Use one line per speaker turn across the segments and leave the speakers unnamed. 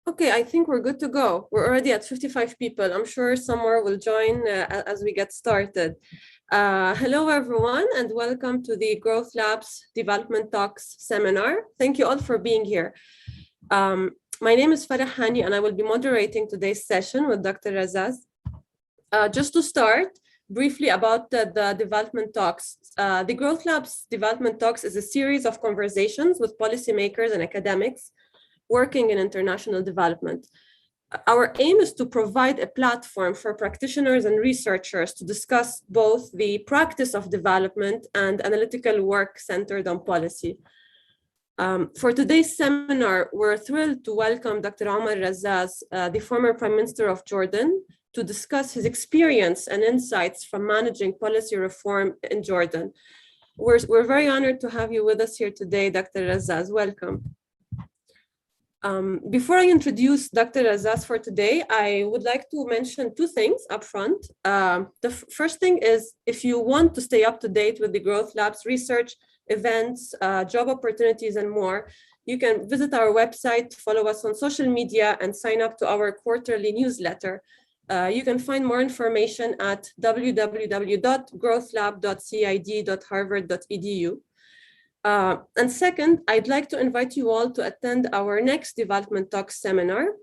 Okay, I think we're good to go. We're already at 55 people. I'm sure some more will join as we get started. Hello, everyone, and welcome to the Growth Labs Development Talks seminar. Thank you all for being here. My name is Farah Hani, and I will be moderating today's session with Dr. Razaz. Just to start, briefly about the Development Talks. The Growth Labs Development Talks is a series of conversations with policymakers and academics working in international development. Our aim is to provide a platform for practitioners and researchers to discuss both the practice of development and analytical work centered on policy. For today's seminar, we're thrilled to welcome Dr. Omar Razaz, the former Prime Minister of Jordan, to discuss his experience and insights from managing policy reform in Jordan. We're very honored to have you with us here today, Dr. Razaz. Welcome. Before I introduce Dr. Razaz for today, I would like to mention two things up front. The first thing is, if you want to stay up to date with the Growth Labs research, events, job opportunities, and more, you can visit our website, follow us on social media, and sign up to our quarterly newsletter. You can find more information at www.growthlab.cid.harvard.edu. And second, I'd like to invite you all to attend our next Development Talks seminar,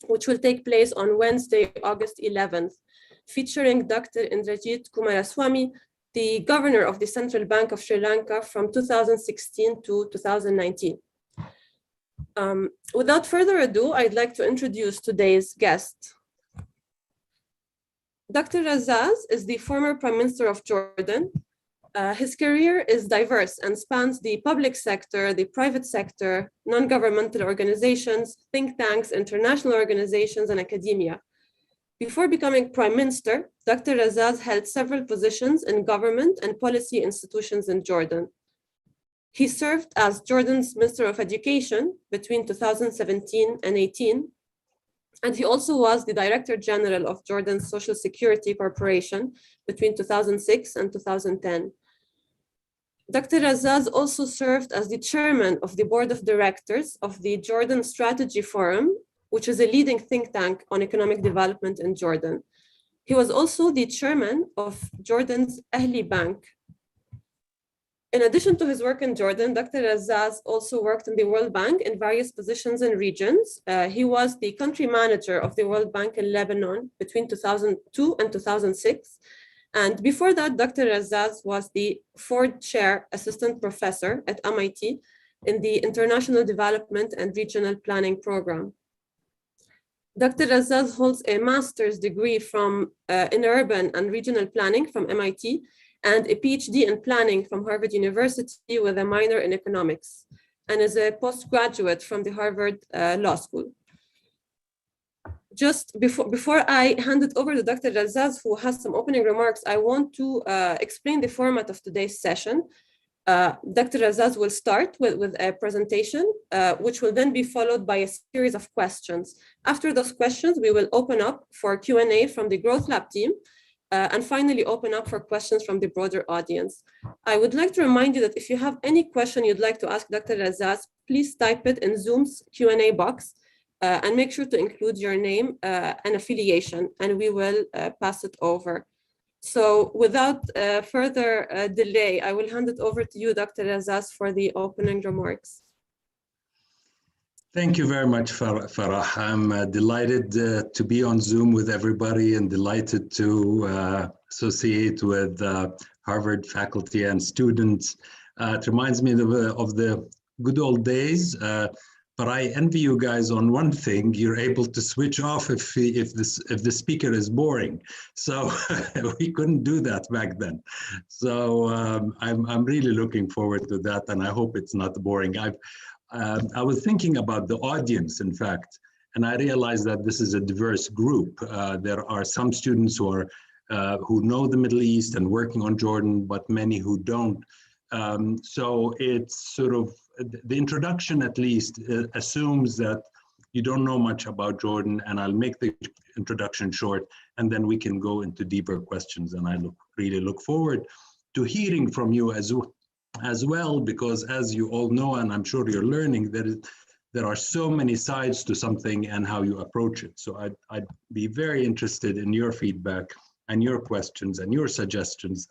which will take place on Wednesday, August 11th, featuring Dr. Indrajit Kumaraswamy, the governor of the Central Bank of Sri Lanka from 2016 to 2019. Without further ado, I'd like to introduce today's guest. Dr. Razaz is the former Prime Minister of Jordan. His career is diverse and spans the public sector, the private sector, non-governmental organizations, think tanks, international organizations, and academia. Before becoming Prime Minister, Dr. Razaz held several positions in government and policy institutions in Jordan. He served as Jordan's Minister of Education between 2017 and 18, and he also was the Director General of Jordan's Social Security Corporation between 2006 and 2010. Dr. Razaz also served as the chairman of the board of directors of the Jordan Strategy Forum, which is a leading think tank on economic development in Jordan. He was also the chairman of Jordan's Ahli Bank. In addition to his work in Jordan, Dr. Razaz also worked in the World Bank in various positions and regions. He was the country manager of the World Bank in Lebanon between 2002 and 2006. And before that, Dr. Razaz was the Ford Chair Assistant Professor at MIT in the International Development and Regional Planning Program. Dr. Razaz holds a master's degree in Urban and Regional Planning from MIT and a PhD in Planning from Harvard University with a minor in economics, and is a postgraduate from the Harvard Law School. Just before I hand it over to Dr. Razaz, who has some opening remarks, I want to explain the format of today's session. Dr. Razaz will start with a presentation, which will then be followed by a series of questions. After those questions, we will open up for Q&A from the Growth Lab team, and finally open up for questions from the broader audience. I would like to remind you that if you have any question you'd like to ask Dr. Razaz, please type it in Zoom's Q&A box. And make sure to include your name and affiliation, and we will pass it over. So without further delay, I will hand it over to you, Dr. Razaz, for the opening remarks.
Thank you very much, Farah. I'm delighted to be on Zoom with everybody and delighted to associate with Harvard faculty and students. It reminds me of the good old days. But I envy you guys on one thing: you're able to switch off if the speaker is boring. So we couldn't do that back then. So I'm really looking forward to that, and I hope it's not boring. I was thinking about the audience, in fact, and I realized that this is a diverse group. There are some students who know the Middle East and working on Jordan, but many who don't. So it's sort of, the introduction at least assumes that you don't know much about Jordan, and I'll make the introduction short, and then we can go into deeper questions. And I really look forward to hearing from you as well, because as you all know, and I'm sure you're learning, there are so many sides to something and how you approach it. So I'd be very interested in your feedback and your questions and your suggestions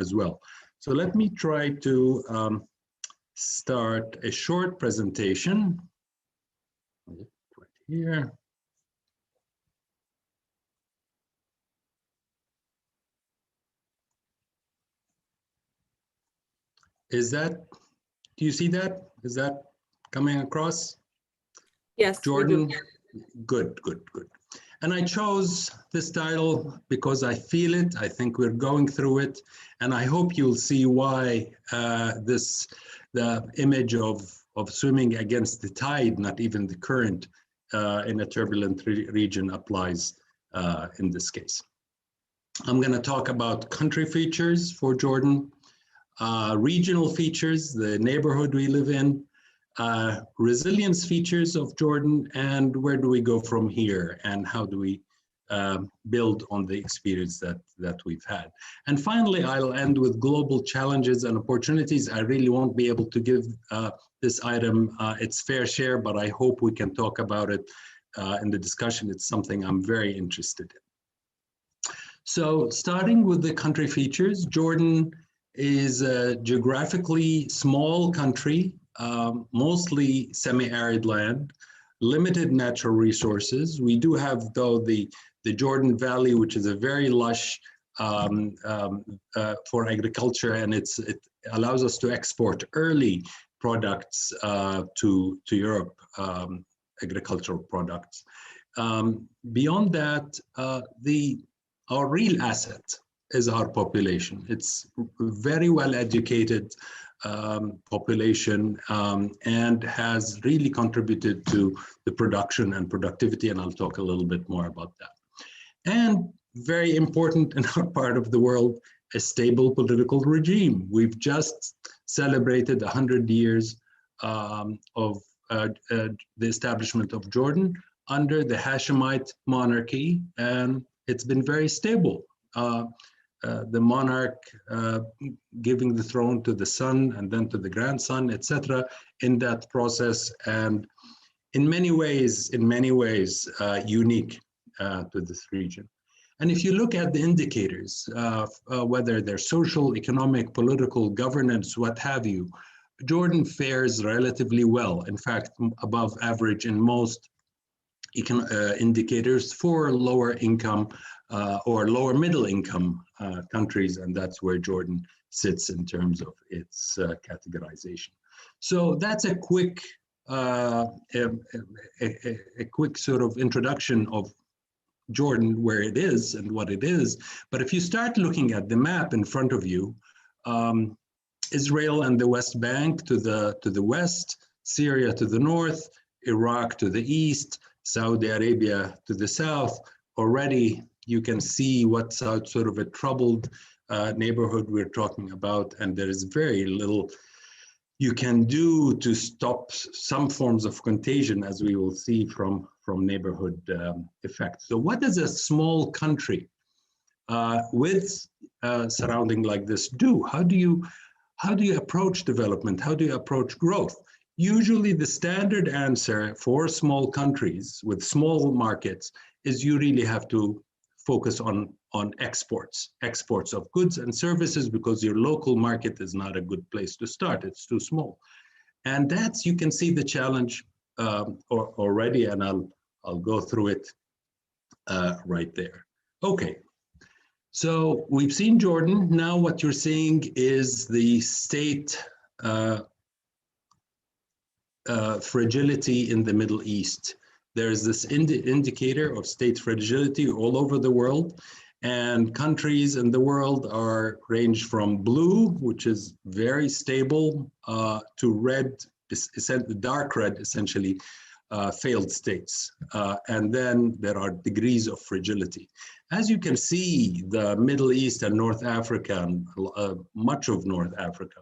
as well. So let me try to start a short presentation. Right here. Do you see that? Is that coming across?
Yes,
Jordan? Good. And I chose this title because I feel it. I think we're going through it. And I hope you'll see why the image of swimming against the tide, not even the current, in a turbulent region applies in this case. I'm going to talk about country features for Jordan, regional features, the neighborhood we live in, resilience features of Jordan, and where do we go from here, and how do we build on the experience that we've had. And finally, I'll end with global challenges and opportunities. I really won't be able to give this item its fair share, but I hope we can talk about it in the discussion. It's something I'm very interested in. So starting with the country features, Jordan is a geographically small country, mostly semi-arid land, limited natural resources. We do have, though, the Jordan Valley, which is a very lush for agriculture, and it allows us to export early products to Europe, agricultural products. Beyond that, our real asset is our population. It's very well educated population and has really contributed to the production and productivity, and I'll talk a little bit more about that. And very important in our part of the world, a stable political regime. We've just celebrated 100 years of the establishment of Jordan under the Hashemite monarchy, and it's been very stable. The monarch giving the throne to the son and then to the grandson, etc. in that process, and in many ways unique to this region. And if you look at the indicators, whether they're social, economic, political, governance, what have you, Jordan fares relatively well. In fact, above average in most indicators for lower income or lower middle income countries, and that's where Jordan sits in terms of its categorization. So that's a quick sort of introduction of Jordan, where it is and what it is. But if you start looking at the map in front of you, Israel and the West Bank to the west, Syria to the north, Iraq to the east, Saudi Arabia to the south, already you can see what's sort of a troubled neighborhood we're talking about, and there is very little you can do to stop some forms of contagion, as we will see from neighborhood effects. So what does a small country with surrounding like this do? How do you approach development? How do you approach growth? Usually the standard answer for small countries with small markets is you really have to focus on exports of goods and services, because your local market is not a good place to start. It's too small. And that's, you can see the challenge already, and I'll go through it right there. Okay, so we've seen Jordan. Now what you're seeing is the state fragility in the Middle East. There's this indicator of state fragility all over the world, and countries in the world are ranged from blue, which is very stable, to red, dark red, essentially, failed states. And then there are degrees of fragility. As you can see, the Middle East and North Africa, and much of North Africa,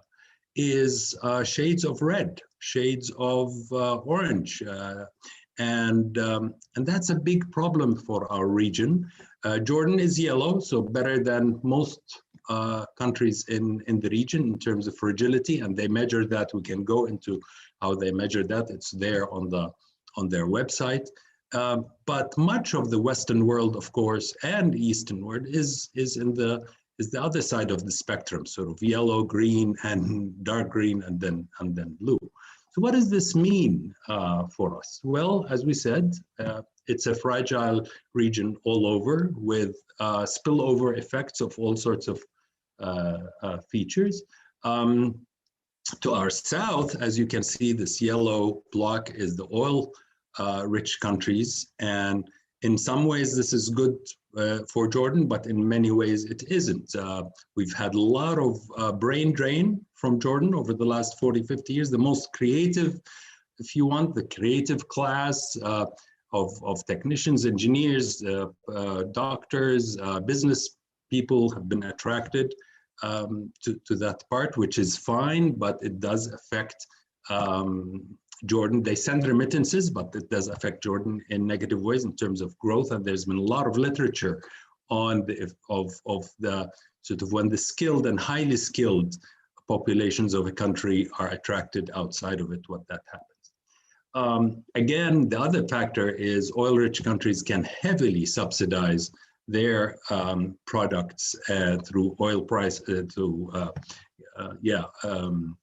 is shades of red, shades of orange. And that's a big problem for our region. Jordan is yellow, so better than most countries in the region in terms of fragility, and they measure that. We can go into how they measure that. It's there on their website. But much of the Western world, of course, and Eastern world is the other side of the spectrum, sort of yellow, green, and dark green, and then blue. So what does this mean for us? Well, as we said, it's a fragile region all over with spillover effects of all sorts of features. To our south, as you can see, this yellow block is the oil rich countries, and in some ways this is good for Jordan, but in many ways it isn't. We've had a lot of brain drain from Jordan over the last 40-50 years. The most creative, if you want, the creative class of technicians, engineers, doctors, business people have been attracted to that part, which is fine, but it does affect Jordan. They send remittances, but it does affect Jordan in negative ways in terms of growth. And there's been a lot of literature on the sort of when the skilled and highly skilled populations of a country are attracted outside of it, what that happens. Again, the other factor is oil-rich countries can heavily subsidize their products through oil price,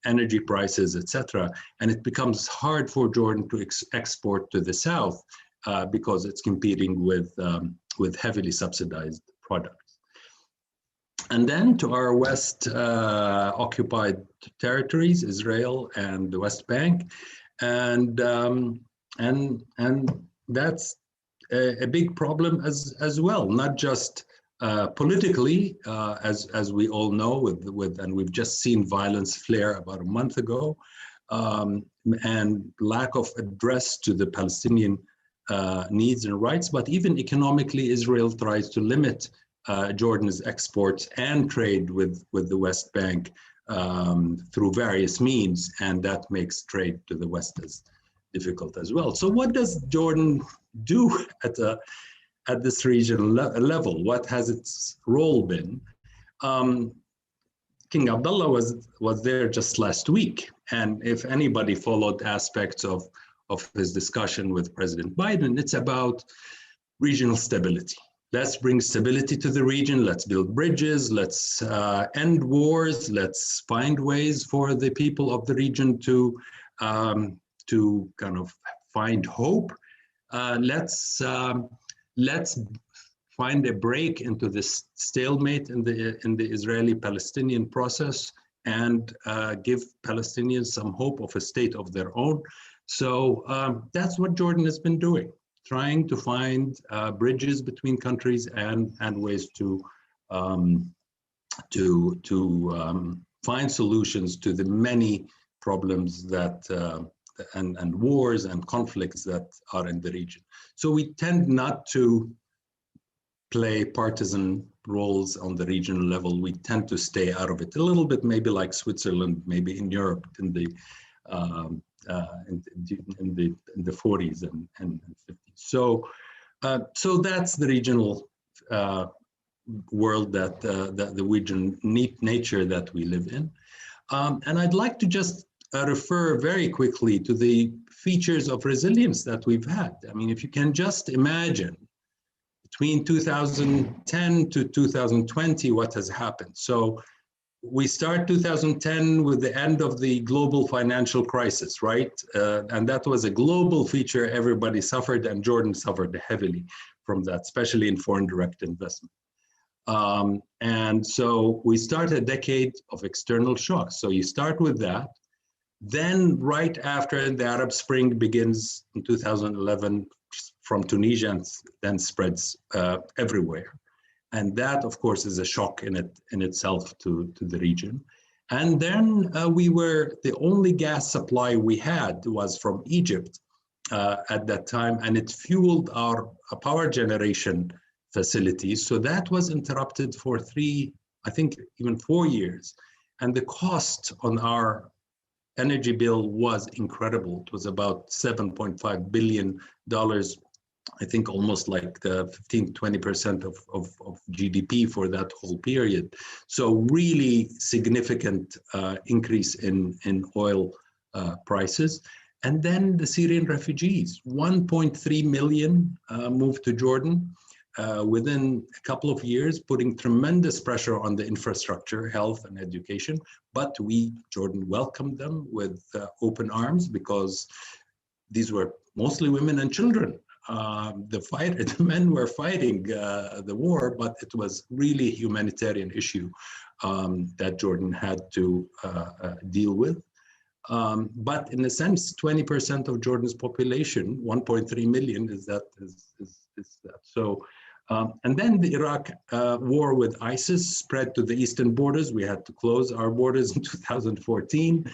energy prices, etc. And it becomes hard for Jordan to export to the south because it's competing with heavily subsidized products. And then to our west occupied territories, Israel and the West Bank, and that's a big problem as well, not just politically, as we all know, and we've just seen violence flare about a month ago, and lack of address to the Palestinian needs and rights, but even economically, Israel tries to limit Jordan's exports and trade with the West Bank through various means, and that makes trade to the West as difficult as well. So what does Jordan do at this regional level? What has its role been? King Abdullah was there just last week, and if anybody followed aspects of his discussion with President Biden, it's about regional stability. Let's bring stability to the region. Let's build bridges. Let's end wars. Let's find ways for the people of the region to kind of find hope. Let's find a break into this stalemate in the Israeli-Palestinian process and give Palestinians some hope of a state of their own. So that's what Jordan has been doing, trying to find bridges between countries and ways to find solutions to the many problems that and wars and conflicts that are in the region. So we tend not to play partisan roles on the regional level. We tend to stay out of it a little bit, maybe like Switzerland, maybe in Europe in the 40s and 50s. So that's the regional world, that the region nature that we live in. And I'd like to just refer very quickly to the features of resilience that we've had. I mean, if you can just imagine between 2010 to 2020, what has happened. So we start 2010 with the end of the global financial crisis, right? And that was a global feature. Everybody suffered, and Jordan suffered heavily from that, especially in foreign direct investment. And so we start a decade of external shocks. So you start with that. Then right after, the Arab Spring begins in 2011 from Tunisia and then spreads everywhere. And that, of course, is a shock in itself to the region. And then the only gas supply we had was from Egypt at that time, and it fueled our power generation facilities. So that was interrupted for 3, I think even 4 years. And the cost on our energy bill was incredible. It was about $7.5 billion I think almost like the 15-20% of GDP for that whole period. So really significant increase in oil prices. And then the Syrian refugees, 1.3 million moved to Jordan within a couple of years, putting tremendous pressure on the infrastructure, health and education. But Jordan welcomed them with open arms, because these were mostly women and children. The men were fighting the war, but it was really a humanitarian issue that Jordan had to deal with. But in a sense, 20% of Jordan's population, 1.3 million, is that. So, and then the Iraq war with ISIS spread to the eastern borders. We had to close our borders in 2014,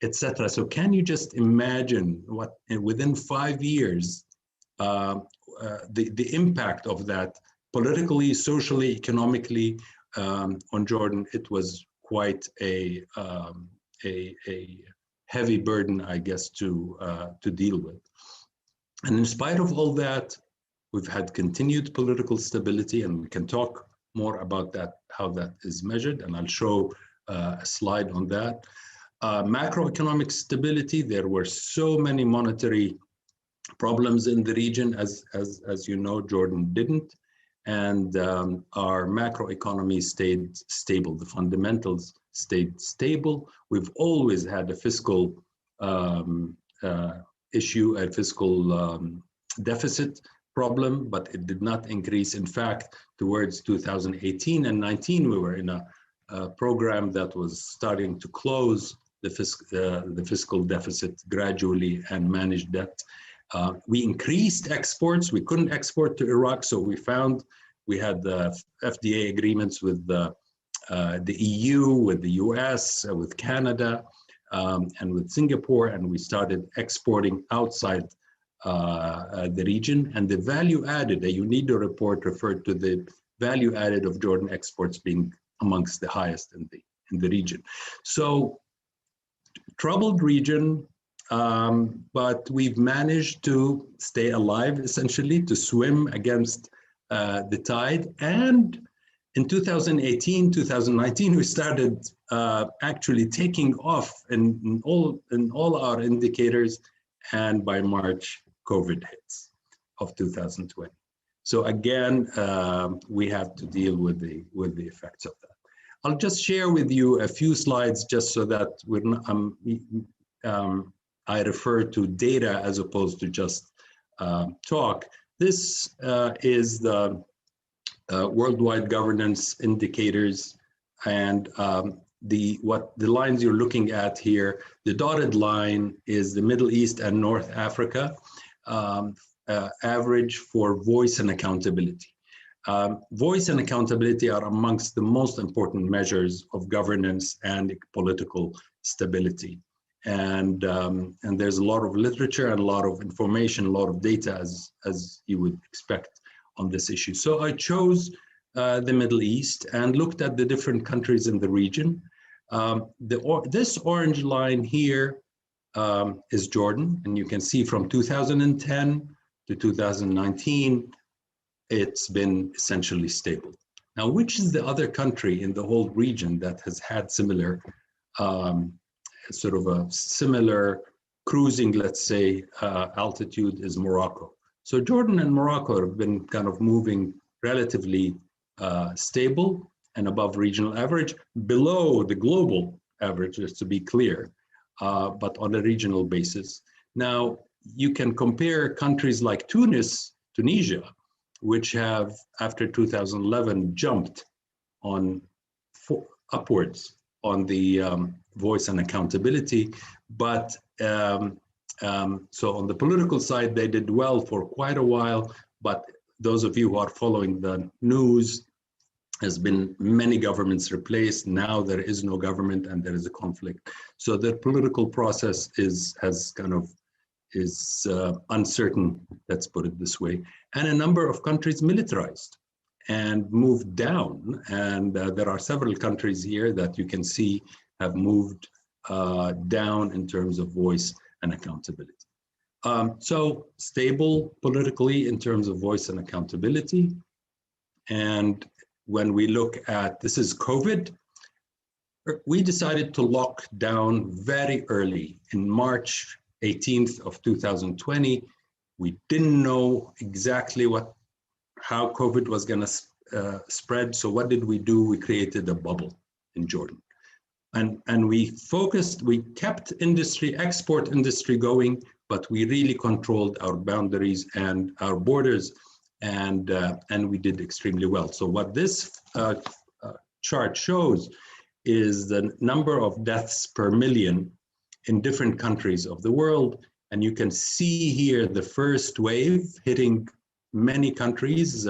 etc. So can you just imagine what, within 5 years, the impact of that politically, socially, economically on Jordan? It was quite a heavy burden, I guess, to deal with. And in spite of all that, we've had continued political stability, and we can talk more about that, how that is measured, and I'll show a slide on that. Macroeconomic stability, there were so many monetary problems in the region, as you know, Jordan didn't, and our macroeconomy stayed stable. The fundamentals stayed stable. We've always had a fiscal issue, a fiscal deficit problem, but it did not increase. In fact, towards 2018 and 19, we were in a program that was starting to close the fiscal deficit gradually and manage debt. We increased exports. We couldn't export to Iraq, so we had the FDA agreements with the EU, with the US, with Canada, and with Singapore, and we started exporting outside the region. And the value added, the UNIDO report referred to the value added of Jordan exports being amongst the highest in the region. So troubled region, but we've managed to stay alive, essentially, to swim against the tide. And in 2018, 2019, we started actually taking off in all our indicators, and by March, COVID hits of 2020. So again, we have to deal with the effects of that. I'll just share with you a few slides just so that I refer to data as opposed to just talk. This is the worldwide governance indicators, and the lines you're looking at here, the dotted line is the Middle East and North Africa average for voice and accountability. Voice and accountability are amongst the most important measures of governance and political stability. And there's a lot of literature and a lot of information, a lot of data, as you would expect on this issue. So I chose the Middle East and looked at the different countries in the region. This orange line here is Jordan, and you can see from 2010 to 2019, it's been essentially stable. Now, which is the other country in the whole region that has had similar, sort of a similar cruising, let's say, altitude is Morocco. So Jordan and Morocco have been kind of moving relatively stable and above regional average, below the global average, just to be clear, but on a regional basis. Now, you can compare countries like Tunisia, which have, after 2011, jumped upwards on the voice and accountability. But so on the political side, they did well for quite a while. But those of you who are following the news, has been many governments replaced. Now there is no government and there is a conflict. So the political process is uncertain, let's put it this way. And a number of countries militarized and moved down. And there are several countries here that you can see have moved down in terms of voice and accountability. So stable politically in terms of voice and accountability. And when we look at, this is COVID, we decided to lock down very early in March 18th of 2020. We didn't know exactly how COVID was going to spread. So what did we do? We created a bubble in Jordan. And we kept export industry going, but we really controlled our boundaries and our borders, and we did extremely well. So what this chart shows is the number of deaths per million in different countries of the world. And you can see here the first wave hitting many countries,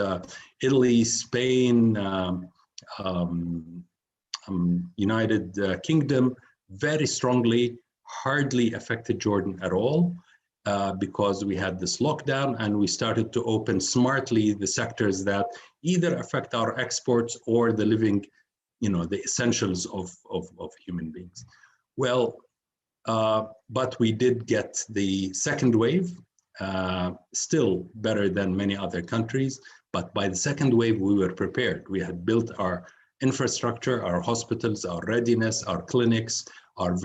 Italy, Spain, United Kingdom, very strongly, hardly affected Jordan at all because we had this lockdown and we started to open smartly the sectors that either affect our exports or the living, the essentials of human beings. Well, but we did get the second wave, still better than many other countries. But by the second wave, we were prepared. We had built our infrastructure, our hospitals, our readiness, our clinics, our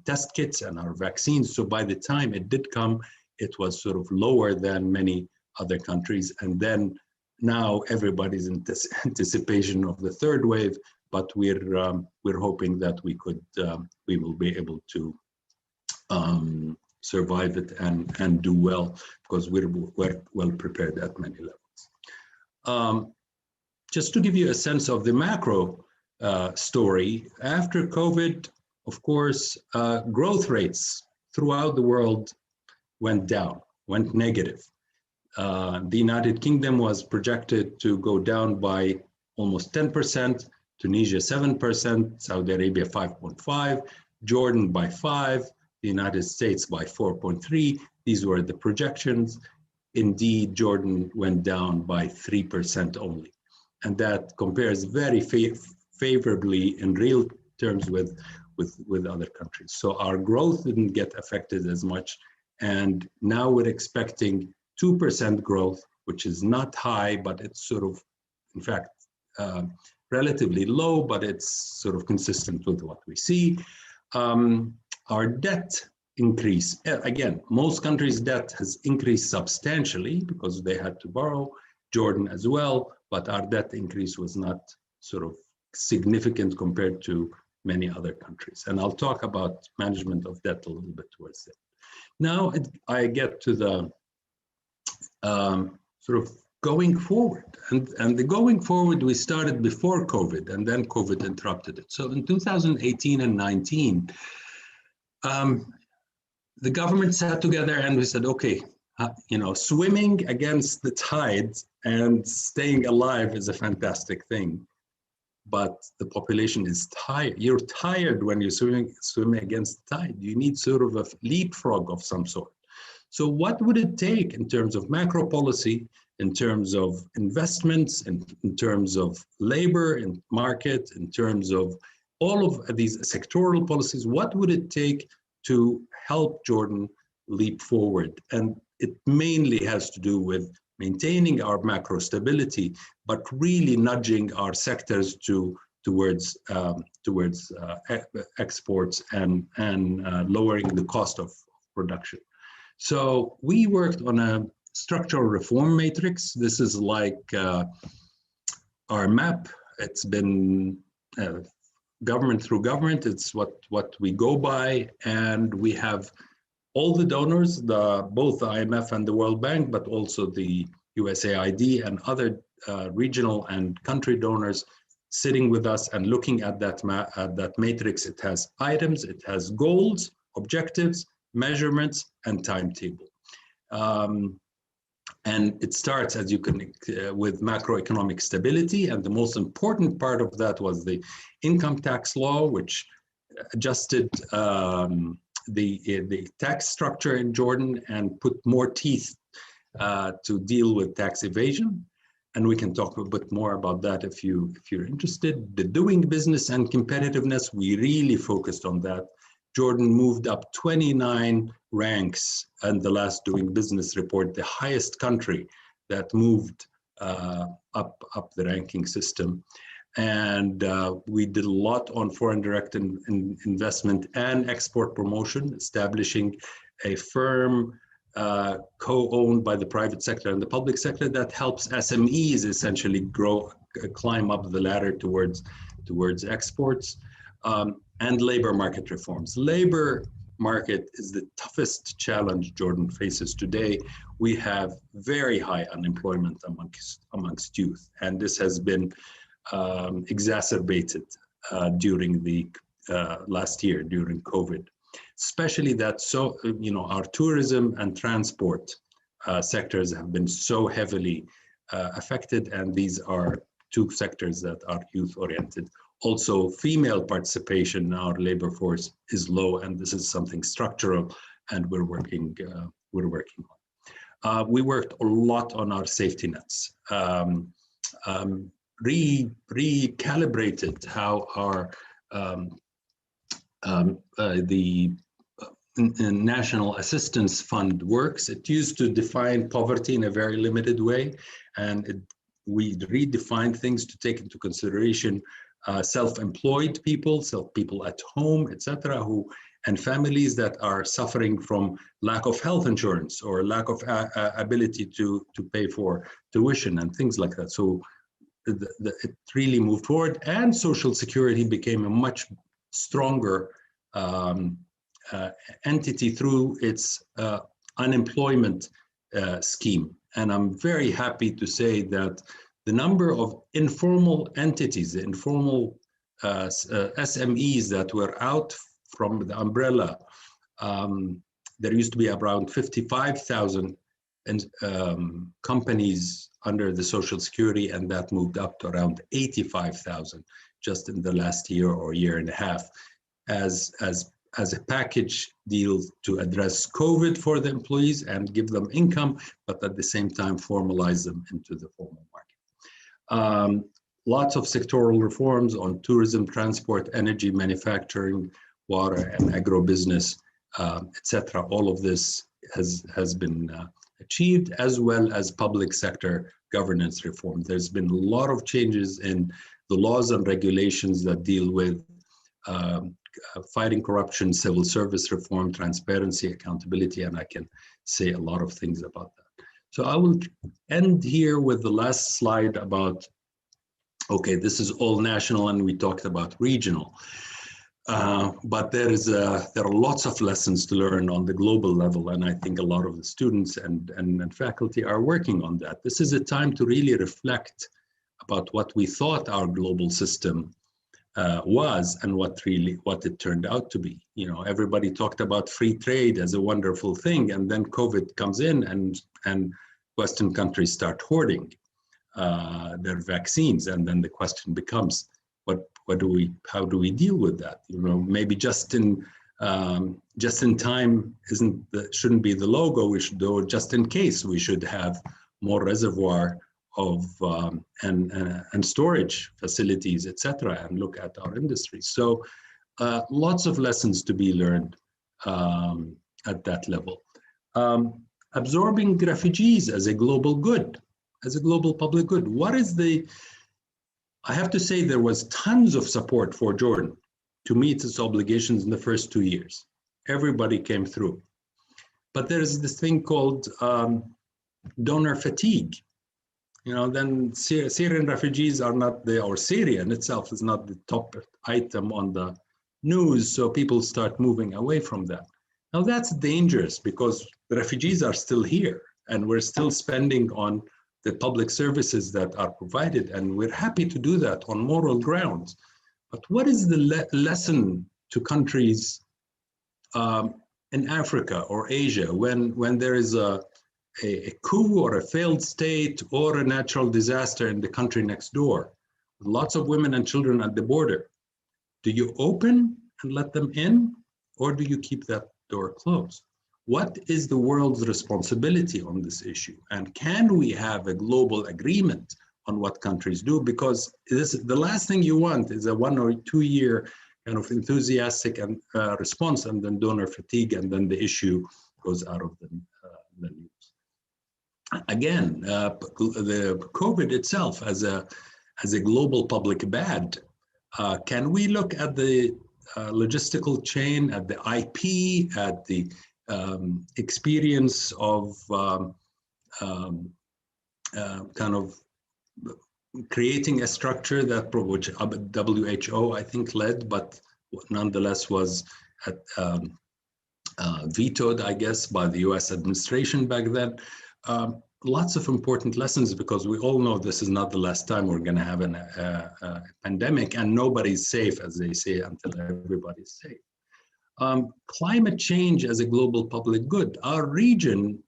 test kits and our vaccines. So by the time it did come, it was sort of lower than many other countries. And then now everybody's in this anticipation of the third wave, but we're hoping that we will be able to survive it and do well, because we're well prepared at many levels. Just to give you a sense of the macro story, after COVID, of course, growth rates throughout the world went down, went negative. The United Kingdom was projected to go down by almost 10%, Tunisia 7%, Saudi Arabia 5.5%, Jordan by 5%, the United States by 4.3%. These were the projections. Indeed, Jordan went down by 3% only. And that compares very favorably in real terms with other countries. So our growth didn't get affected as much. And now we're expecting 2% growth, which is not high, but it's sort of, in fact, relatively low, but it's sort of consistent with what we see. Our debt increase, again, most countries' debt has increased substantially because they had to borrow, Jordan as well, but our debt increase was not sort of significant compared to many other countries. And I'll talk about management of debt a little bit towards it. Now I get to the sort of going forward. And the going forward, we started before COVID, and then COVID interrupted it. So in 2018 and 19, the government sat together and we said, okay, swimming against the tide and staying alive is a fantastic thing. But the population is tired. You're tired when you're swimming against the tide. You need sort of a leapfrog of some sort. So what would it take in terms of macro policy, in terms of investments, in terms of labor and market, in terms of all of these sectoral policies? What would it take to help Jordan leap forward? And it mainly has to do with maintaining our macro stability, but really nudging our sectors towards exports and lowering the cost of production. So we worked on a structural reform matrix. This is like our map. It's been government through government. It's what we go by, and we have all the donors, both the IMF and the World Bank, but also the USAID and other regional and country donors sitting with us and looking at that matrix. It has items, it has goals, objectives, measurements, and timetable. And it starts, as you can, with macroeconomic stability. And the most important part of that was the income tax law, which adjusted the tax structure in Jordan and put more teeth to deal with tax evasion. And we can talk a bit more about that if you're interested. The doing business and competitiveness, we really focused on that. Jordan moved up 29 ranks and the last Doing Business report the highest country that moved up the ranking system. And we did a lot on foreign direct investment and export promotion, establishing a firm co-owned by the private sector and the public sector that helps SMEs essentially climb up the ladder towards exports, and labor market reforms. Labor market is the toughest challenge Jordan faces today. We have very high unemployment amongst youth, and this has been exacerbated during the last year during COVID, especially that our tourism and transport sectors have been so heavily affected, and these are two sectors that are youth oriented. Also, female participation in our labor force is low, and this is something structural, and we're working on. We worked a lot on our safety nets. Recalibrated how our the National Assistance Fund works. It used to define poverty in a very limited way, and we redefined things to take into consideration self-employed people, people at home, etc., and families that are suffering from lack of health insurance or lack of ability to pay for tuition and things like that. So it really moved forward, and Social Security became a much stronger entity through its unemployment scheme. And I'm very happy to say that the number of informal entities, the informal SMEs that were out from the umbrella, there used to be around 55,000 companies under the Social Security, and that moved up to around 85,000 just in the last year or year and a half as a package deal to address COVID for the employees and give them income, but at the same time formalize them into the formal market. Lots of sectoral reforms on tourism, transport, energy, manufacturing, water, and agribusiness, etc. All of this has been achieved, as well as public sector governance reform. There's been a lot of changes in the laws and regulations that deal with fighting corruption, civil service reform, transparency, accountability, and I can say a lot of things about that. So I will end here with the last slide about, okay, this is all national and we talked about regional. But there are lots of lessons to learn on the global level, and I think a lot of the students and faculty are working on that. This is a time to really reflect about what we thought our global system was and what it turned out to be. You know, everybody talked about free trade as a wonderful thing, and then COVID comes in and Western countries start hoarding their vaccines, and then the question becomes, how do we deal with that? You know, maybe just in time shouldn't be the logo. We should do just in case. We should have more reservoir of and storage facilities, etc., and look at our industry. So lots of lessons to be learned at that level. Absorbing refugees as a global good, as a global public good. I have to say there was tons of support for Jordan to meet its obligations in the first 2 years. Everybody came through. But there's this thing called donor fatigue. You know, then Syrian refugees are not or Syria itself is not the top item on the news, so people start moving away from that. Now that's dangerous because the refugees are still here and we're still spending on the public services that are provided, and we're happy to do that on moral grounds. But what is the lesson to countries in Africa or Asia when there is a coup or a failed state or a natural disaster in the country next door, with lots of women and children at the border? Do you open and let them in, or do you keep that door closed? What is the world's responsibility on this issue? And can we have a global agreement on what countries do? Because the last thing you want is a 1 or 2 year kind of enthusiastic and response, and then donor fatigue, and then the issue goes out of the news. Again, the COVID itself as a global public bad. Can we look at the logistical chain, at the IP, at the experience of kind of creating a structure that which WHO I think led, but nonetheless was vetoed, I guess, by the US administration back then. Lots of important lessons, because we all know this is not the last time we're going to have a pandemic, and nobody's safe, as they say, until everybody's safe. Climate change as a global public good. Our region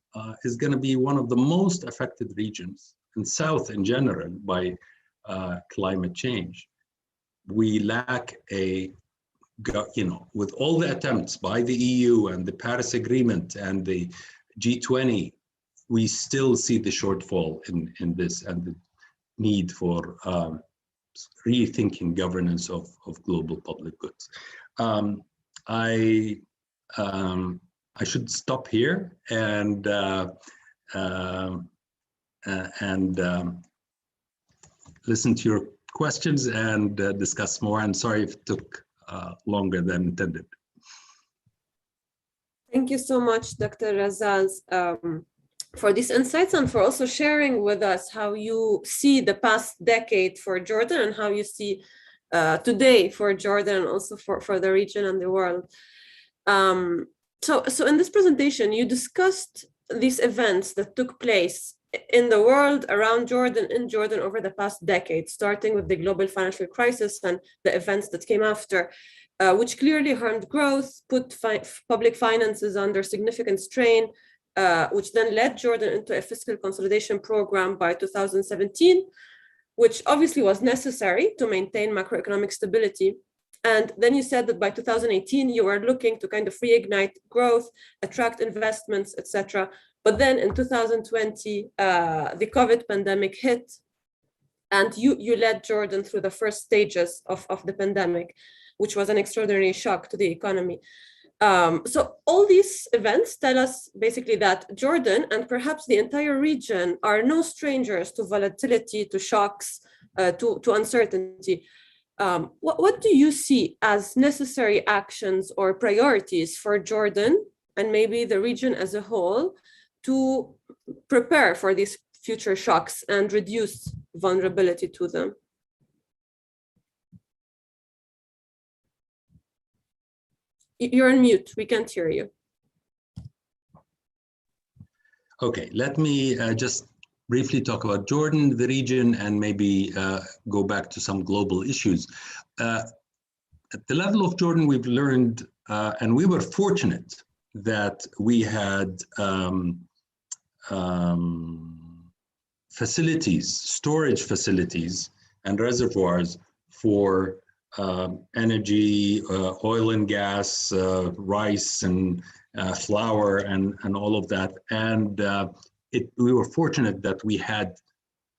is going to be one of the most affected regions, and South in general, by climate change. We lack with all the attempts by the EU and the Paris Agreement and the G20, we still see the shortfall in this, and the need for rethinking governance of global public goods. I should stop here and listen to your questions and discuss more. I'm sorry if it took longer than intended.
Thank you so much, Dr. Razaz, for these insights, and for also sharing with us how you see the past decade for Jordan, and how you see today for Jordan, and also for the region and the world. So in this presentation, you discussed these events that took place in the world, around Jordan, in Jordan over the past decade, starting with the global financial crisis and the events that came after, which clearly harmed growth, put public finances under significant strain, which then led Jordan into a fiscal consolidation program by 2017, which obviously was necessary to maintain macroeconomic stability. And then you said that by 2018, you were looking to kind of reignite growth, attract investments, etc. But then in 2020, the COVID pandemic hit, and you led Jordan through the first stages of the pandemic, which was an extraordinary shock to the economy. So all these events tell us basically that Jordan, and perhaps the entire region, are no strangers to volatility, to shocks, to uncertainty. What do you see as necessary actions or priorities for Jordan, and maybe the region as a whole, to prepare for these future shocks and reduce vulnerability to them? You're on mute, we can't hear you.
Okay, let me just briefly talk about Jordan, the region, and maybe go back to some global issues. At the level of Jordan, we've learned, and we were fortunate that we had facilities, storage facilities and reservoirs for energy, oil and gas, rice and flour and all of that. And we were fortunate that we had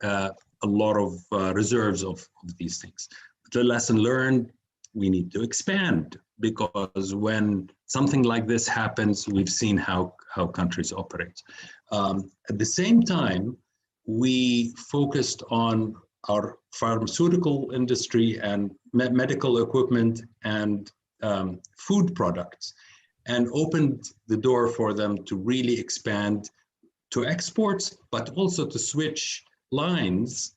a lot of reserves of these things. The lesson learned, we need to expand, because when something like this happens, we've seen how countries operate. At the same time, we focused on our pharmaceutical industry and medical equipment and food products, and opened the door for them to really expand to exports, but also to switch lines,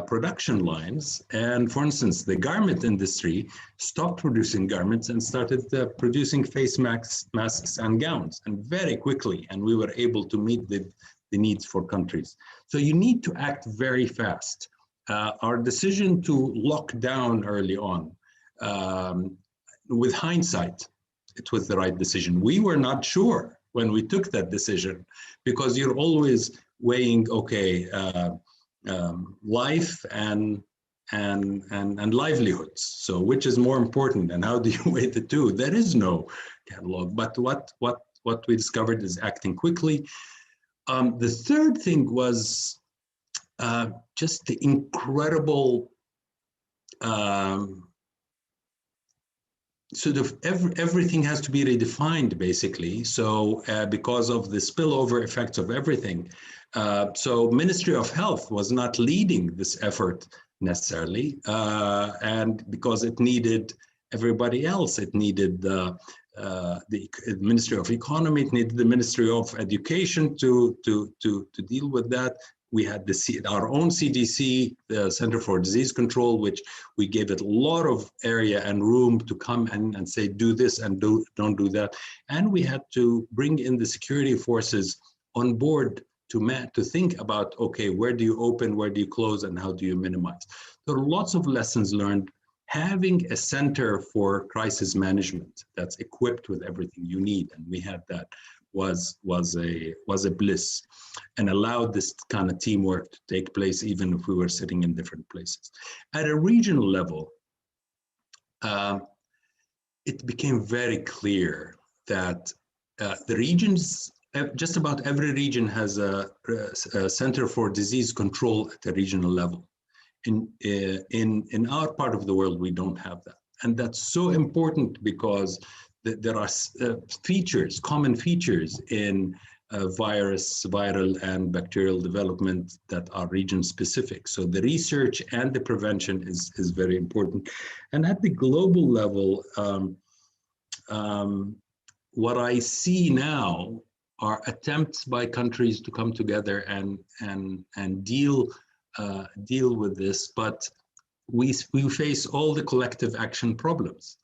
production lines. And for instance, the garment industry stopped producing garments and started producing face masks and gowns, and very quickly, and we were able to meet the needs for countries. So you need to act very fast. Our decision to lock down early on, with hindsight, it was the right decision. We were not sure when we took that decision, because you're always weighing, okay, life and livelihoods. So which is more important, and how do you weigh the two? There is no catalog. But what we discovered is acting quickly. The third thing was just the incredible sort of everything has to be redefined, basically. So because of the spillover effects of everything. So Ministry of Health was not leading this effort necessarily, and because it needed everybody else. It needed the Ministry of Economy, it needed the Ministry of Education to deal with that. We had our own CDC, the Center for Disease Control, which we gave it a lot of area and room to come and say, do this and don't do that. And we had to bring in the security forces on board to think about, okay, where do you open, where do you close, and how do you minimize? There are lots of lessons learned. Having a center for crisis management that's equipped with everything you need, and we had that, was a bliss, and allowed this kind of teamwork to take place even if we were sitting in different places. At a regional level, it became very clear that the regions, just about every region has a Center for Disease Control at the regional level. In our part of the world, we don't have that. And that's so important because there are features, common features in viral and bacterial development that are region specific. So the research and the prevention is very important. And at the global level, what I see now are attempts by countries to come together and deal with this, but we face all the collective action problems,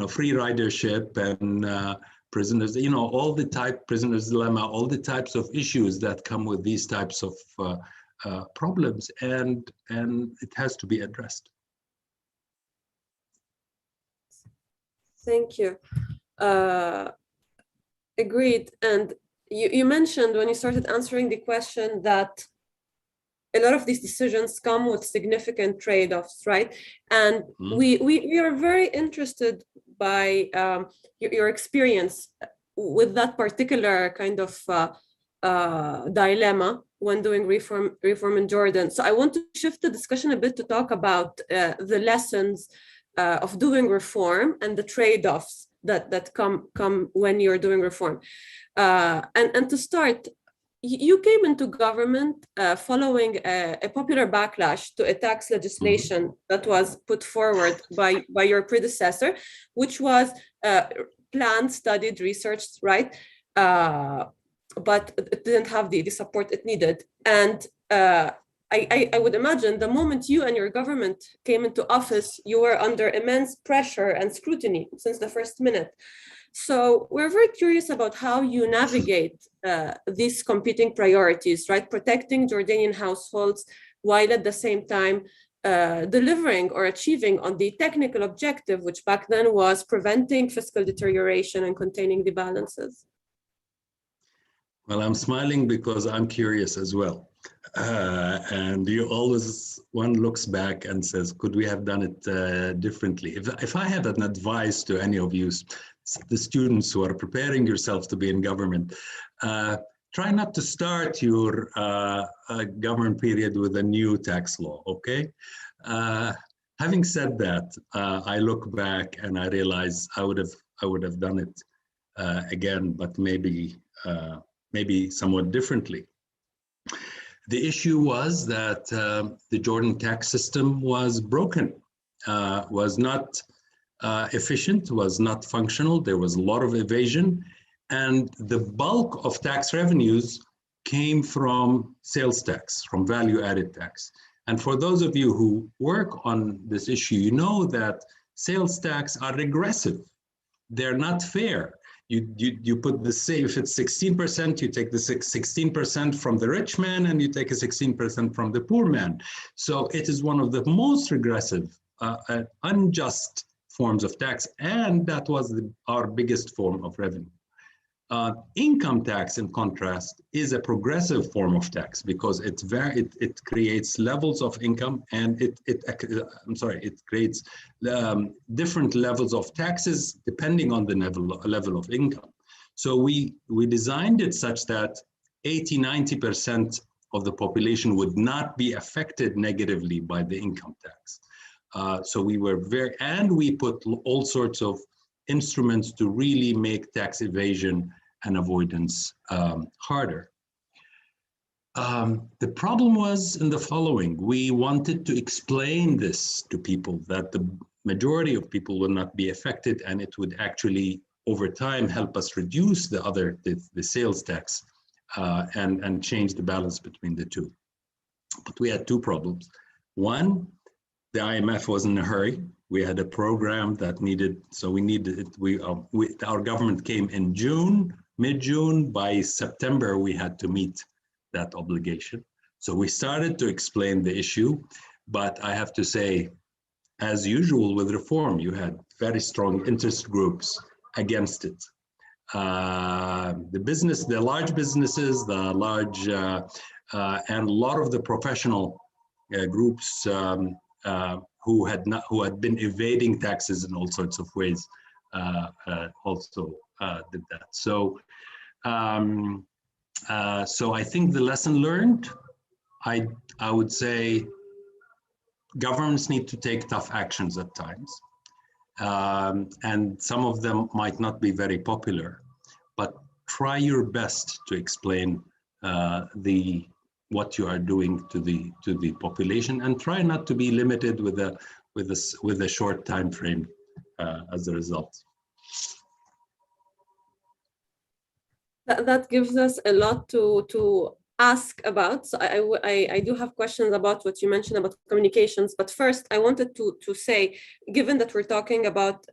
free ridership and prisoners, all the prisoners dilemma, all the types of issues that come with these types of problems, and it has to be addressed.
Thank you. Agreed. And you mentioned when you started answering the question that a lot of these decisions come with significant trade-offs, right? And we are very interested by your experience with that particular kind of dilemma when doing reform in Jordan. So I want to shift the discussion a bit to talk about the lessons of doing reform and the trade-offs that come when you're doing reform. And to start, you came into government following a popular backlash to a tax legislation that was put forward by your predecessor, which was planned, studied, researched, right? But it didn't have the support it needed. And I would imagine the moment you and your government came into office, you were under immense pressure and scrutiny since the first minute. So we're very curious about how you navigate these competing priorities, right? Protecting Jordanian households while at the same time delivering or achieving on the technical objective, which back then was preventing fiscal deterioration and containing the balances.
Well, I'm smiling because I'm curious as well. And one looks back and says, could we have done it differently? If I had an advice to any of you, the students who are preparing yourselves to be in government, try not to start your government period with a new tax law, okay? Having said that, I look back and I realize I would have done it again, but maybe somewhat differently. The issue was that the Jordan tax system was broken, was not efficient, was not functional. There was a lot of evasion, and the bulk of tax revenues came from sales tax, from value-added tax. And for those of you who work on this issue, you know that sales tax are regressive. They're not fair. You put the same, if it's 16%, you take the 16% from the rich man and you take a 16% from the poor man. So it is one of the most regressive, unjust forms of tax, and that was our biggest form of revenue. Income tax, in contrast, is a progressive form of tax because it creates levels of income, and it creates different levels of taxes depending on the level of income. So we designed it such that 80–90% of the population would not be affected negatively by the income tax. So we were and we put all sorts of instruments to really make tax evasion and avoidance harder. The problem was in the following. We wanted to explain this to people, that the majority of people will not be affected, and it would actually, over time, help us reduce the sales tax and change the balance between the two. But we had two problems. One, the IMF was in a hurry. We had a program that needed, so we needed, our government came in June, mid-June. By September, we had to meet that obligation. So we started to explain the issue, but I have to say, as usual with reform, you had very strong interest groups against it. The large businesses, and a lot of the professional groups who had been evading taxes in all sorts of ways also did that. So I think the lesson learned, I would say governments need to take tough actions at times. And some of them might not be very popular, but try your best to explain what you are doing to the population, and try not to be limited with a short time frame as a result.
That gives us a lot to ask about. So I do have questions about what you mentioned about communications, but first I wanted to say, given that we're talking about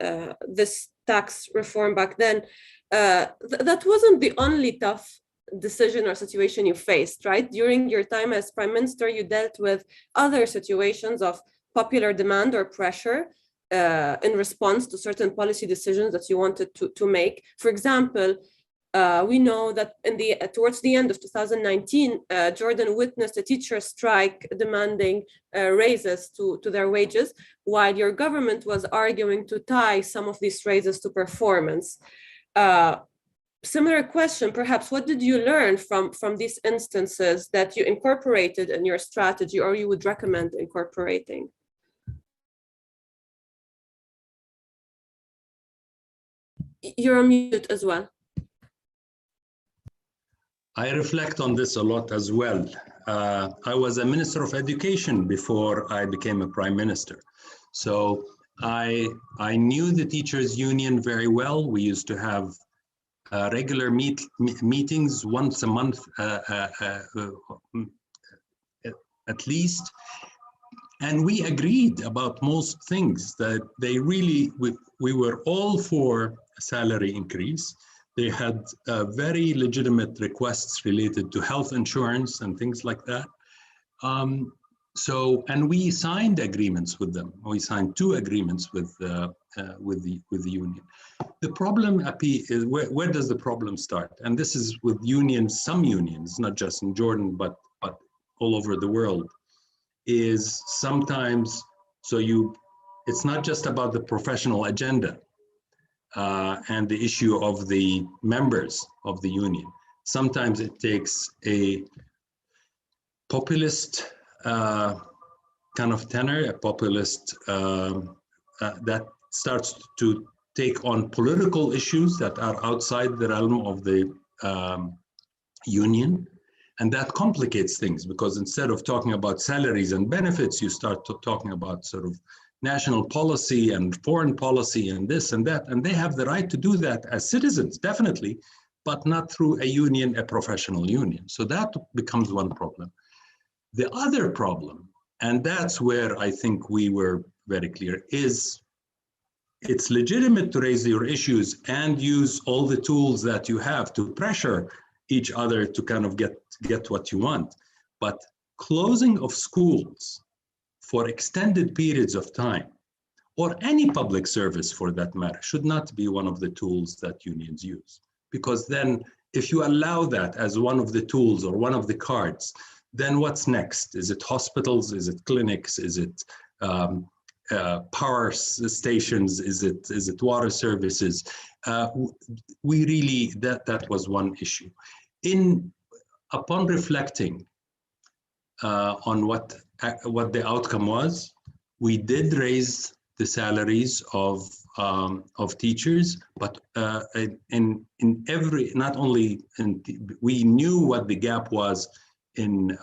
this tax reform back then, that wasn't the only tough decision or situation you faced, right? During your time as Prime Minister, you dealt with other situations of popular demand or pressure in response to certain policy decisions that you wanted to make. For example, we know that towards the end of 2019, Jordan witnessed a teacher strike demanding raises to their wages, while your government was arguing to tie some of these raises to performance. Similar question, perhaps, what did you learn from these instances that you incorporated in your strategy, or you would recommend incorporating? You're on mute as well.
I reflect on this a lot as well. I was a Minister of Education before I became a Prime Minister. So I knew the teachers' union very well. We used to have regular meetings once a month at least. And we agreed about most things, that they really, we were all for a salary increase. They had very legitimate requests related to health insurance and things like that. And we signed agreements with them. We signed 2 agreements with the union. The problem, Api, is where does the problem start? And this is with unions, some unions, not just in Jordan, but all over the world, is sometimes, it's not just about the professional agenda and the issue of the members of the union. Sometimes it takes a populist kind of tenor, a populist that starts to take on political issues that are outside the realm of the union. And that complicates things, because instead of talking about salaries and benefits, you start talking about sort of national policy and foreign policy and this and that. And they have the right to do that as citizens, definitely, but not through a union, a professional union. So that becomes one problem. The other problem, and that's where I think we were very clear, is it's legitimate to raise your issues and use all the tools that you have to pressure each other to kind of get what you want. But closing of schools for extended periods of time, or any public service for that matter, should not be one of the tools that unions use. Because then if you allow that as one of the tools or one of the cards, then what's next? Is it hospitals? Is it clinics? Is it power stations? Is it water services? We really, that was one issue. Upon reflecting on what the outcome was, we did raise the salaries of of teachers, but in every, not only we knew what the gap was